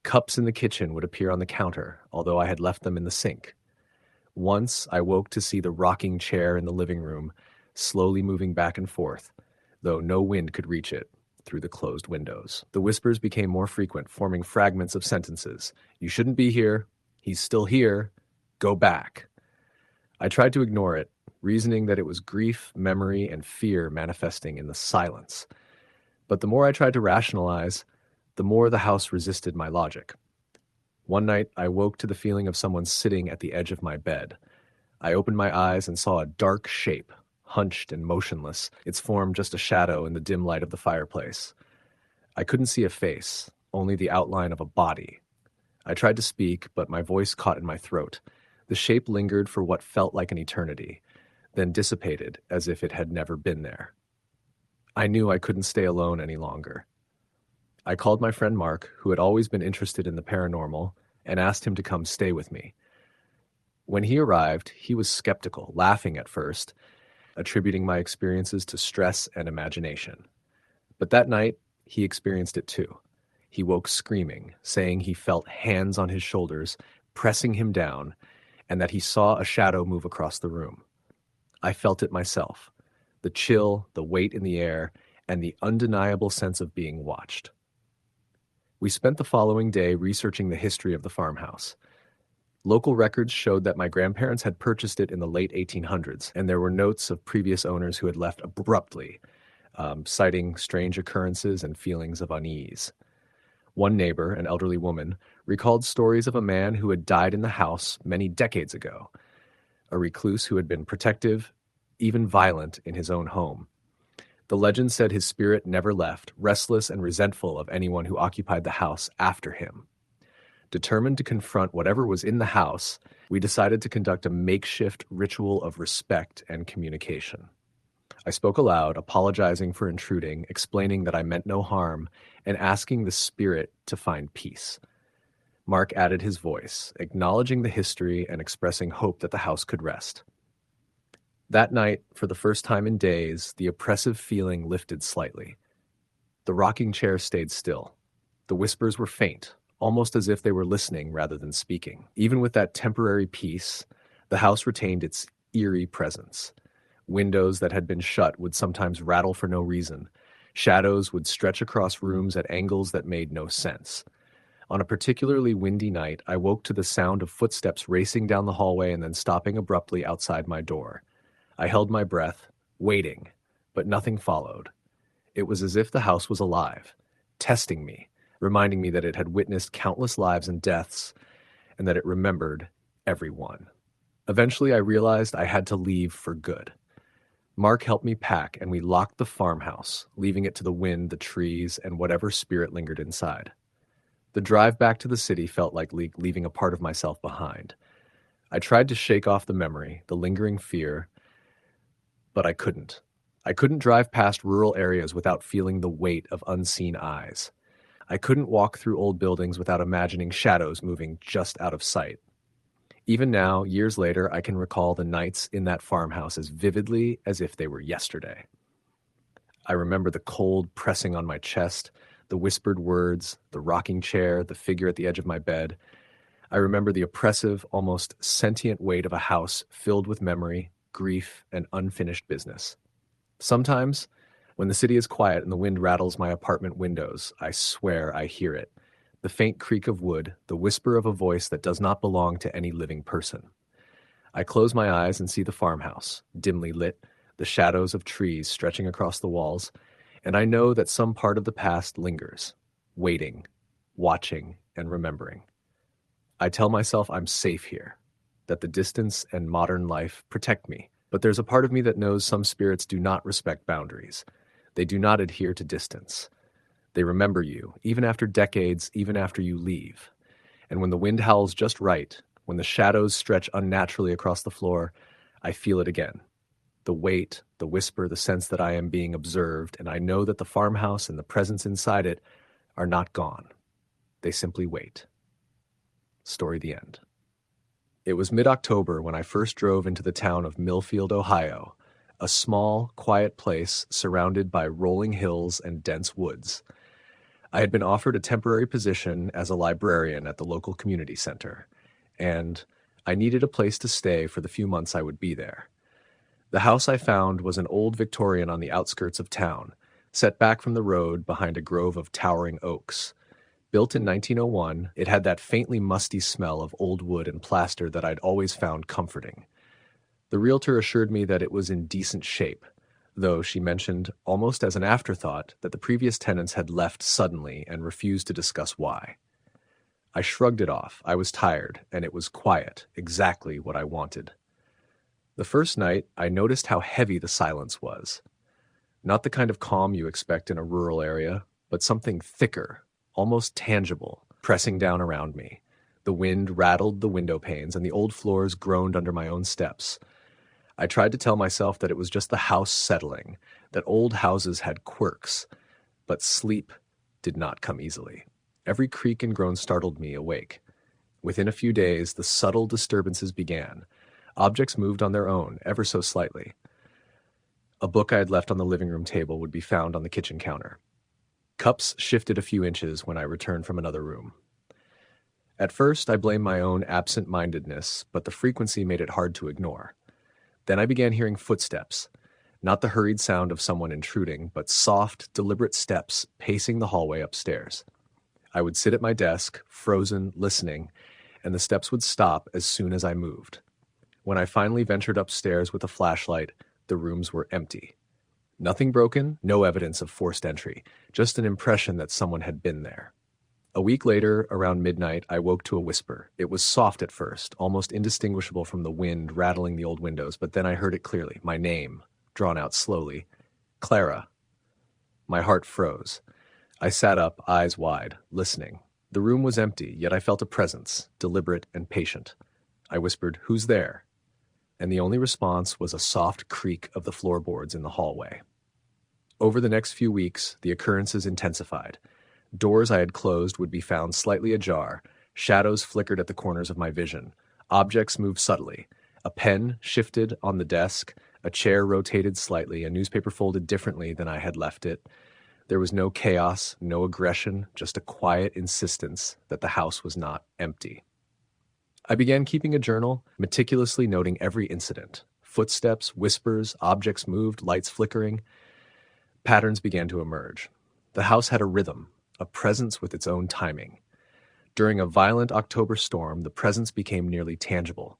Cups in the kitchen would appear on the counter, although I had left them in the sink. Once, I woke to see the rocking chair in the living room, slowly moving back and forth, though no wind could reach it through the closed windows. The whispers became more frequent, forming fragments of sentences. "You shouldn't be here. He's still here. Go back." I tried to ignore it, reasoning that it was grief, memory, and fear manifesting in the silence. But the more I tried to rationalize, the more the house resisted my logic. One night, I woke to the feeling of someone sitting at the edge of my bed. I opened my eyes and saw a dark shape, hunched and motionless, its form just a shadow in the dim light of the fireplace. I couldn't see a face, only the outline of a body. I tried to speak, but my voice caught in my throat. The shape lingered for what felt like an eternity, then dissipated as if it had never been there. I knew I couldn't stay alone any longer. I called my friend Mark, who had always been interested in the paranormal, and asked him to come stay with me. When he arrived, he was skeptical, laughing at first, attributing my experiences to stress and imagination. But that night, he experienced it too. He woke screaming, saying he felt hands on his shoulders, pressing him down, and that he saw a shadow move across the room. I felt it myself, the chill, the weight in the air, and the undeniable sense of being watched. We spent the following day researching the history of the farmhouse. Local records showed that my grandparents had purchased it in the late 1800s, and there were notes of previous owners who had left abruptly, citing strange occurrences and feelings of unease. One neighbor, an elderly woman, recalled stories of a man who had died in the house many decades ago, a recluse who had been protective, even violent in his own home. The legend said his spirit never left, restless and resentful of anyone who occupied the house after him. Determined to confront whatever was in the house, we decided to conduct a makeshift ritual of respect and communication. I spoke aloud, apologizing for intruding, explaining that I meant no harm, and asking the spirit to find peace. Mark added his voice, acknowledging the history and expressing hope that the house could rest. That night, for the first time in days, the oppressive feeling lifted slightly. The rocking chair stayed still. The whispers were faint, almost as if they were listening rather than speaking. Even with that temporary peace, the house retained its eerie presence. Windows that had been shut would sometimes rattle for no reason. Shadows would stretch across rooms at angles that made no sense. On a particularly windy night, I woke to the sound of footsteps racing down the hallway and then stopping abruptly outside my door. I held my breath, waiting, but nothing followed. It was as if the house was alive, testing me, reminding me that it had witnessed countless lives and deaths, and that it remembered everyone. Eventually, I realized I had to leave for good. Mark helped me pack, and we locked the farmhouse, leaving it to the wind, the trees, and whatever spirit lingered inside. The drive back to the city felt like leaving a part of myself behind. I tried to shake off the memory, the lingering fear, but I couldn't. I couldn't drive past rural areas without feeling the weight of unseen eyes. I couldn't walk through old buildings without imagining shadows moving just out of sight. Even now, years later, I can recall the nights in that farmhouse as vividly as if they were yesterday. I remember the cold pressing on my chest, the whispered words, the rocking chair, the figure at the edge of my bed. I remember the oppressive, almost sentient weight of a house filled with memory, grief, and unfinished business. Sometimes, when the city is quiet and the wind rattles my apartment windows, I swear I hear it. The faint creak of wood, the whisper of a voice that does not belong to any living person. I close my eyes and see the farmhouse, dimly lit, the shadows of trees stretching across the walls, and I know that some part of the past lingers, waiting, watching, and remembering. I tell myself I'm safe here, that the distance and modern life protect me, but there's a part of me that knows some spirits do not respect boundaries. They do not adhere to distance. They remember you, even after decades, even after you leave. And when the wind howls just right, when the shadows stretch unnaturally across the floor, I feel it again. The weight, the whisper, the sense that I am being observed, and I know that the farmhouse and the presence inside it are not gone. They simply wait. Story the end. It was mid-October when I first drove into the town of Millfield, Ohio, a small, quiet place surrounded by rolling hills and dense woods. I had been offered a temporary position as a librarian at the local community center, and I needed a place to stay for the few months I would be there. The house I found was an old Victorian on the outskirts of town, set back from the road behind a grove of towering oaks. Built in 1901, it had that faintly musty smell of old wood and plaster that I'd always found comforting. The realtor assured me that it was in decent shape, though she mentioned, almost as an afterthought, that the previous tenants had left suddenly and refused to discuss why. I shrugged it off. I was tired, and it was quiet, exactly what I wanted. The first night, I noticed how heavy the silence was. Not the kind of calm you expect in a rural area, but something thicker, almost tangible, pressing down around me. The wind rattled the window panes, and the old floors groaned under my own steps. I tried to tell myself that it was just the house settling, that old houses had quirks, but sleep did not come easily. Every creak and groan startled me awake. Within a few days, the subtle disturbances began. Objects moved on their own, ever so slightly. A book I had left on the living room table would be found on the kitchen counter. Cups shifted a few inches when I returned from another room. At first, I blamed my own absent-mindedness, but the frequency made it hard to ignore. Then I began hearing footsteps, not the hurried sound of someone intruding, but soft, deliberate steps pacing the hallway upstairs. I would sit at my desk, frozen, listening, and the steps would stop as soon as I moved. When I finally ventured upstairs with a flashlight, the rooms were empty. Nothing broken, no evidence of forced entry, just an impression that someone had been there. A week later, around midnight, I woke to a whisper. It was soft at first, almost indistinguishable from the wind rattling the old windows, but then I heard it clearly, my name, drawn out slowly. Clara. My heart froze. I sat up, eyes wide, listening. The room was empty, yet I felt a presence, deliberate and patient. I whispered, "Who's there?" And the only response was a soft creak of the floorboards in the hallway. Over the next few weeks, the occurrences intensified. Doors I had closed would be found slightly ajar, shadows flickered at the corners of my vision, objects moved subtly. A pen shifted on the desk, a chair rotated slightly, a newspaper folded differently than I had left it. There was no chaos, no aggression, just a quiet insistence that the house was not empty. I began keeping a journal, meticulously noting every incident. Footsteps, whispers, objects moved, lights flickering. Patterns began to emerge. The house had a rhythm, a presence with its own timing. During a violent October storm, the presence became nearly tangible.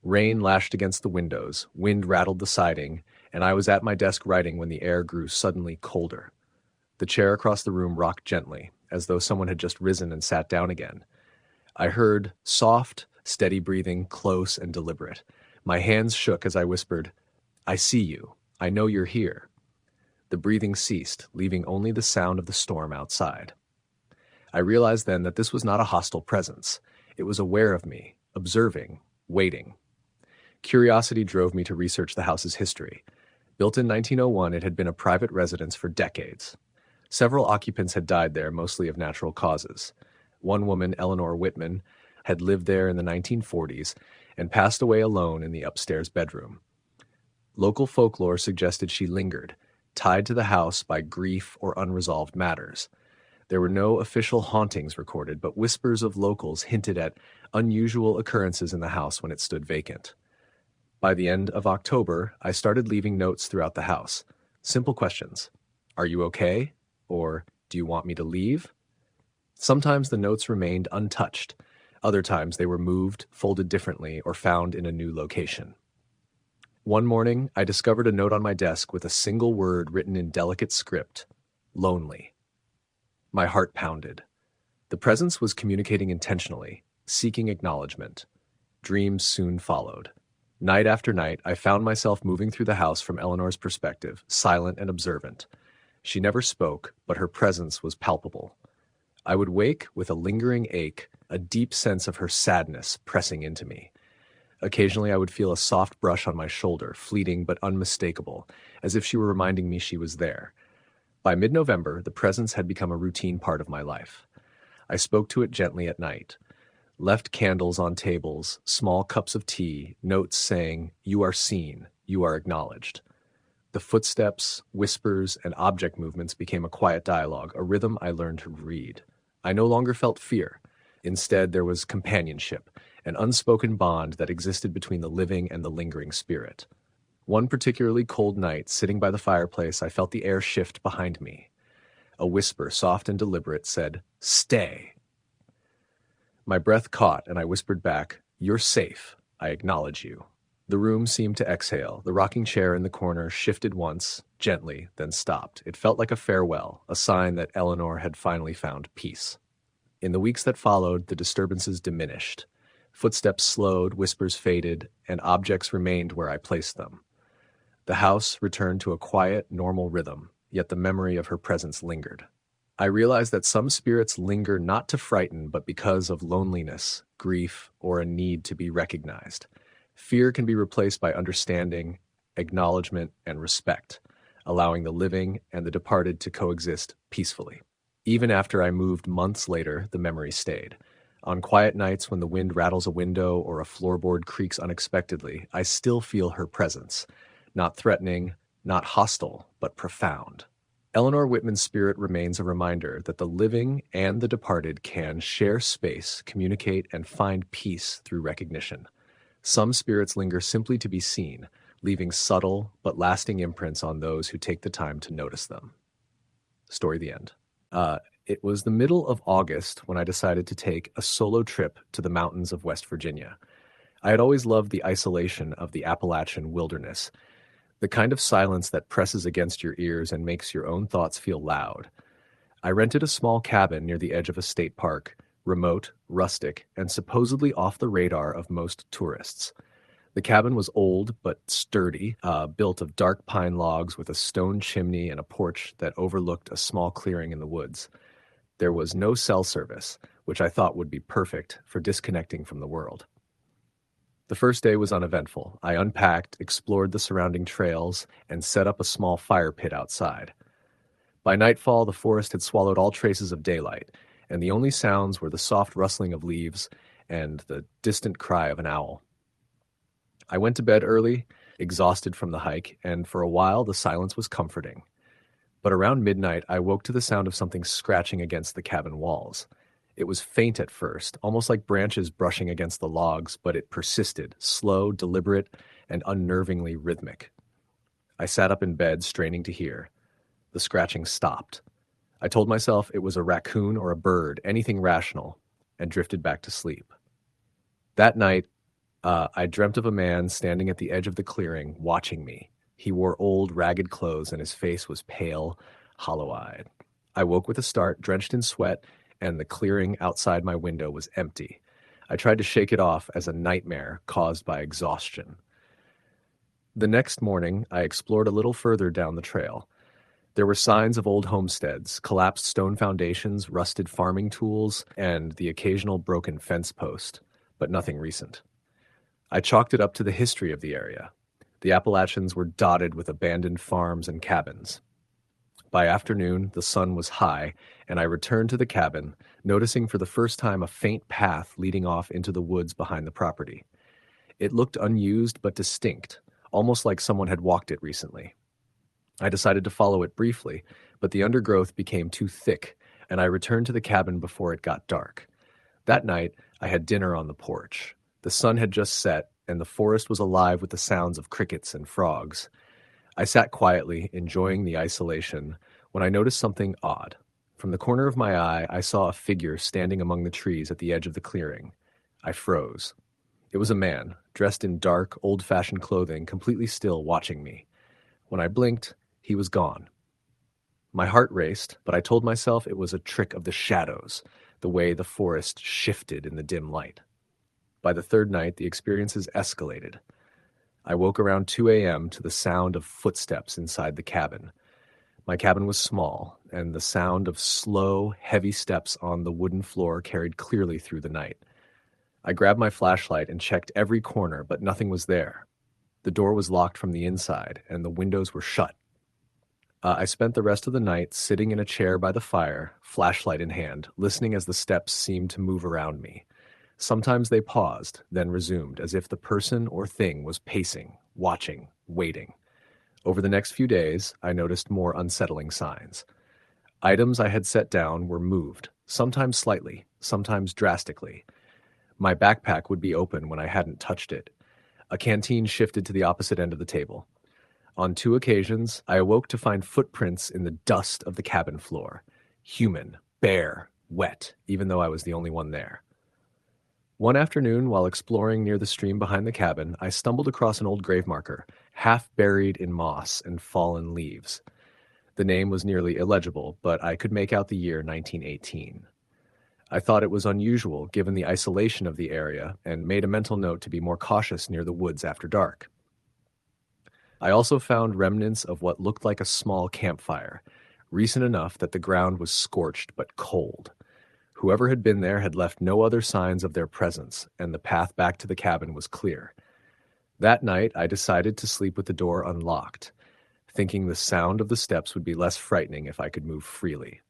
Rain lashed against the windows, wind rattled the siding, and I was at my desk writing when the air grew suddenly colder. The chair across the room rocked gently, as though someone had just risen and sat down again. I heard soft, steady breathing, close and deliberate. My hands shook as I whispered, "I see you. I know you're here." The breathing ceased, leaving only the sound of the storm outside. I realized then that this was not a hostile presence. It was aware of me, observing, waiting. Curiosity drove me to research the house's history. Built in 1901, it had been a private residence for decades. Several occupants had died there, mostly of natural causes. One woman, Eleanor Whitman, had lived there in the 1940s and passed away alone in the upstairs bedroom. Local folklore suggested she lingered, tied to the house by grief or unresolved matters. There were no official hauntings recorded, but whispers of locals hinted at unusual occurrences in the house when it stood vacant. By the end of October, I started leaving notes throughout the house. Simple questions. "Are you okay?" Or, "Do you want me to leave?" Sometimes the notes remained untouched. Other times they were moved, folded differently, or found in a new location. One morning, I discovered a note on my desk with a single word written in delicate script: lonely. My heart pounded. The presence was communicating intentionally, seeking acknowledgement. Dreams soon followed. Night after night, I found myself moving through the house from Eleanor's perspective, silent and observant. She never spoke, but her presence was palpable. I would wake with a lingering ache, a deep sense of her sadness pressing into me. Occasionally, I would feel a soft brush on my shoulder, fleeting but unmistakable, as if she were reminding me she was there. By mid-November, the presence had become a routine part of my life. I spoke to it gently at night, left candles on tables, small cups of tea, notes saying, "You are seen, you are acknowledged." The footsteps, whispers, and object movements became a quiet dialogue, a rhythm I learned to read. I no longer felt fear. Instead, there was companionship, an unspoken bond that existed between the living and the lingering spirit. One particularly cold night, sitting by the fireplace, I felt the air shift behind me. A whisper, soft and deliberate, said, "Stay." My breath caught, and I whispered back, "You're safe. I acknowledge you." The room seemed to exhale. The rocking chair in the corner shifted once, gently, then stopped. It felt like a farewell, a sign that Eleanor had finally found peace. In the weeks that followed, the disturbances diminished. Footsteps slowed, whispers faded, and objects remained where I placed them. The house returned to a quiet, normal rhythm, yet the memory of her presence lingered. I realized that some spirits linger not to frighten, but because of loneliness, grief, or a need to be recognized. Fear can be replaced by understanding, acknowledgement, and respect, allowing the living and the departed to coexist peacefully. Even after I moved months later, the memory stayed. On quiet nights when the wind rattles a window or a floorboard creaks unexpectedly, I still feel her presence. Not threatening, not hostile, but profound. Eleanor Whitman's spirit remains a reminder that the living and the departed can share space, communicate, and find peace through recognition. Some spirits linger simply to be seen, leaving subtle but lasting imprints on those who take the time to notice them. Story the end. It was the middle of August when I decided to take a solo trip to the mountains of West Virginia. I had always loved the isolation of the Appalachian wilderness, the kind of silence that presses against your ears and makes your own thoughts feel loud. I rented a small cabin near the edge of a state park, remote, rustic, and supposedly off the radar of most tourists. The cabin was old but sturdy, built of dark pine logs with a stone chimney and a porch that overlooked a small clearing in the woods. There was no cell service, which I thought would be perfect for disconnecting from the world. The first day was uneventful. I unpacked, explored the surrounding trails, and set up a small fire pit outside. By nightfall, the forest had swallowed all traces of daylight, and the only sounds were the soft rustling of leaves and the distant cry of an owl. I went to bed early, exhausted from the hike, and for a while the silence was comforting. But around midnight, I woke to the sound of something scratching against the cabin walls. It was faint at first, almost like branches brushing against the logs, but it persisted, slow, deliberate, and unnervingly rhythmic. I sat up in bed, straining to hear. The scratching stopped. I told myself it was a raccoon or a bird, anything rational, and drifted back to sleep. That night, I dreamt of a man standing at the edge of the clearing, watching me. He wore old, ragged clothes, and his face was pale, hollow-eyed. I woke with a start, drenched in sweat, and the clearing outside my window was empty. I tried to shake it off as a nightmare caused by exhaustion. The next morning, I explored a little further down the trail. There were signs of old homesteads, collapsed stone foundations, rusted farming tools, and the occasional broken fence post, but nothing recent. I chalked it up to the history of the area. The Appalachians were dotted with abandoned farms and cabins. By afternoon, the sun was high, and I returned to the cabin, noticing for the first time a faint path leading off into the woods behind the property. It looked unused but distinct, almost like someone had walked it recently. I decided to follow it briefly, but the undergrowth became too thick, and I returned to the cabin before it got dark. That night, I had dinner on the porch. The sun had just set, and the forest was alive with the sounds of crickets and frogs. I sat quietly, enjoying the isolation, when I noticed something odd. From the corner of my eye, I saw a figure standing among the trees at the edge of the clearing. I froze. It was a man, dressed in dark, old-fashioned clothing, completely still, watching me. When I blinked, he was gone. My heart raced, but I told myself it was a trick of the shadows, the way the forest shifted in the dim light. By the third night, the experiences escalated. I woke around 2 a.m. to the sound of footsteps inside the cabin. My cabin was small, and the sound of slow, heavy steps on the wooden floor carried clearly through the night. I grabbed my flashlight and checked every corner, but nothing was there. The door was locked from the inside, and the windows were shut. I spent the rest of the night sitting in a chair by the fire, flashlight in hand, listening as the steps seemed to move around me. Sometimes they paused, then resumed, as if the person or thing was pacing, watching, waiting. Over the next few days, I noticed more unsettling signs. Items I had set down were moved, sometimes slightly, sometimes drastically. My backpack would be open when I hadn't touched it. A canteen shifted to the opposite end of the table. On 2 occasions, I awoke to find footprints in the dust of the cabin floor. Human, bare, wet, even though I was the only one there. One afternoon, while exploring near the stream behind the cabin, I stumbled across an old grave marker, half buried in moss and fallen leaves. The name was nearly illegible, but I could make out the year 1918. I thought it was unusual given the isolation of the area and made a mental note to be more cautious near the woods after dark. I also found remnants of what looked like a small campfire, recent enough that the ground was scorched but cold. Whoever had been there had left no other signs of their presence, and the path back to the cabin was clear. That night, I decided to sleep with the door unlocked, thinking the sound of the steps would be less frightening if I could move freely.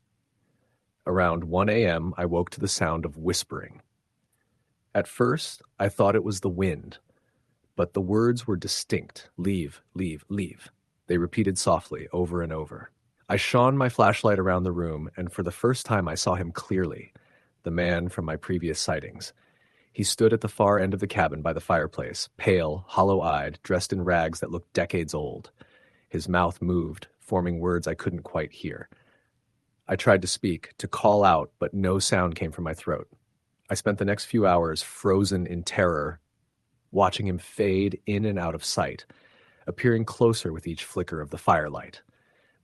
Around 1 a.m., I woke to the sound of whispering. At first, I thought it was the wind, but the words were distinct. Leave, leave, leave. They repeated softly, over and over. I shone my flashlight around the room, and for the first time I saw him clearly, the man from my previous sightings. He stood at the far end of the cabin by the fireplace, pale, hollow-eyed, dressed in rags that looked decades old. His mouth moved, forming words I couldn't quite hear. I tried to speak, to call out, but no sound came from my throat. I spent the next few hours frozen in terror, watching him fade in and out of sight, appearing closer with each flicker of the firelight.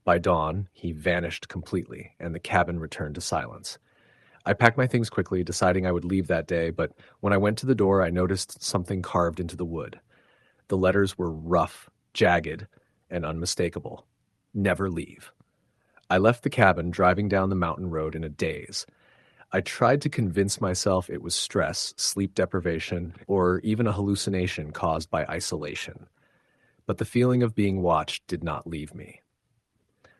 By dawn, he vanished completely, and the cabin returned to silence. I packed my things quickly, deciding I would leave that day, but when I went to the door, I noticed something carved into the wood. The letters were rough, jagged, and unmistakable. Never leave. I left the cabin driving down the mountain road in a daze. I tried to convince myself it was stress, sleep deprivation, or even a hallucination caused by isolation. But the feeling of being watched did not leave me.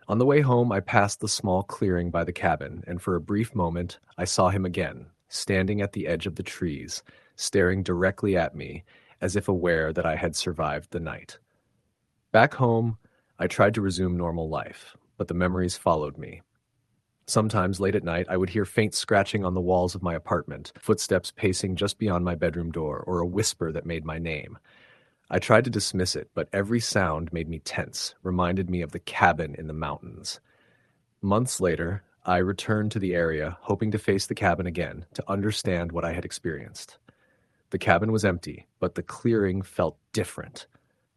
On the way home, I passed the small clearing by the cabin, and for a brief moment, I saw him again, standing at the edge of the trees, staring directly at me, as if aware that I had survived the night. Back home, I tried to resume normal life, but the memories followed me. Sometimes late at night, I would hear faint scratching on the walls of my apartment, footsteps pacing just beyond my bedroom door, or a whisper that made my name. I tried to dismiss it, but every sound made me tense, reminded me of the cabin in the mountains. Months later, I returned to the area, hoping to face the cabin again, to understand what I had experienced. The cabin was empty, but the clearing felt different,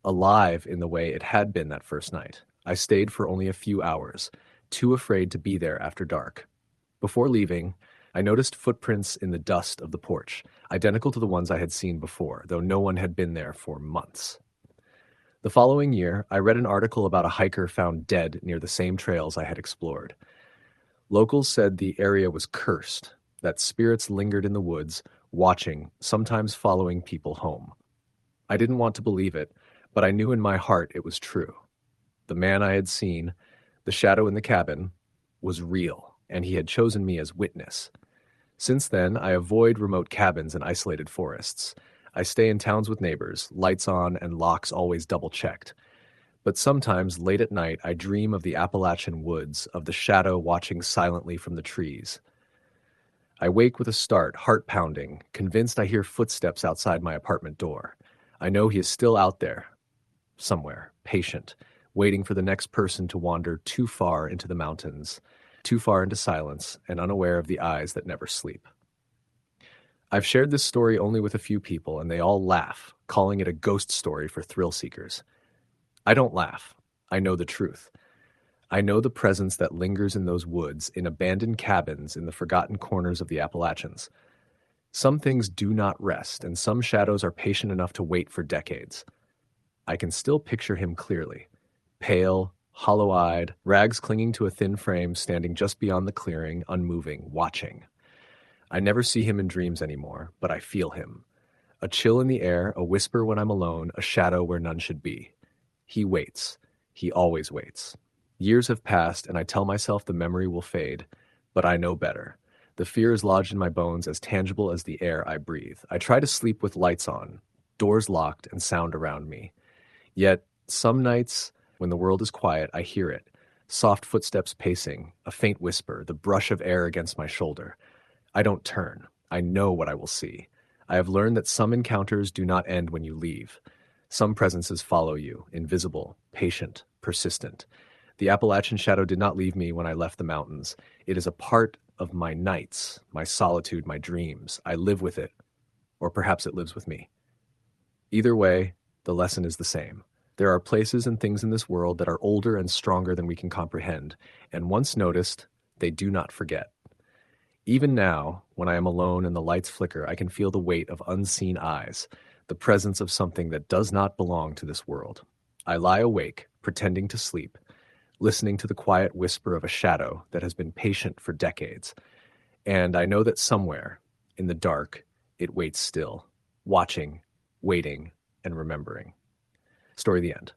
alive in the way it had been that first night. I stayed for only a few hours, too afraid to be there after dark. Before leaving, I noticed footprints in the dust of the porch, identical to the ones I had seen before, though no one had been there for months. The following year, I read an article about a hiker found dead near the same trails I had explored. Locals said the area was cursed, that spirits lingered in the woods, watching, sometimes following people home. I didn't want to believe it, but I knew in my heart it was true. The man I had seen, the shadow in the cabin, was real, and he had chosen me as witness. Since then, I avoid remote cabins and isolated forests. I stay in towns with neighbors, lights on and locks always double-checked. But sometimes, late at night, I dream of the Appalachian woods, of the shadow watching silently from the trees. I wake with a start, heart pounding, convinced I hear footsteps outside my apartment door. I know he is still out there, somewhere, patient, waiting for the next person to wander too far into the mountains, too far into silence, and unaware of the eyes that never sleep. I've shared this story only with a few people, and they all laugh, calling it a ghost story for thrill seekers. I don't laugh. I know the truth. I know the presence that lingers in those woods, in abandoned cabins in the forgotten corners of the Appalachians. Some things do not rest, and some shadows are patient enough to wait for decades. I can still picture him clearly. Pale, hollow-eyed, rags clinging to a thin frame standing just beyond the clearing, unmoving, watching. I never see him in dreams anymore, but I feel him. A chill in the air, a whisper when I'm alone, a shadow where none should be. He waits. He always waits. Years have passed, and I tell myself the memory will fade, but I know better. The fear is lodged in my bones, as tangible as the air I breathe. I try to sleep with lights on, doors locked, and sound around me. Yet, some nights, when the world is quiet, I hear it. Soft footsteps pacing, a faint whisper, the brush of air against my shoulder. I don't turn. I know what I will see. I have learned that some encounters do not end when you leave. Some presences follow you, invisible, patient, persistent. The Appalachian shadow did not leave me when I left the mountains. It is a part of my nights, my solitude, my dreams. I live with it, or perhaps it lives with me. Either way, the lesson is the same. There are places and things in this world that are older and stronger than we can comprehend, and once noticed, they do not forget. Even now, when I am alone and the lights flicker, I can feel the weight of unseen eyes, the presence of something that does not belong to this world. I lie awake, pretending to sleep, listening to the quiet whisper of a shadow that has been patient for decades. And I know that somewhere, in the dark, it waits still, watching, waiting, and remembering. Story the end.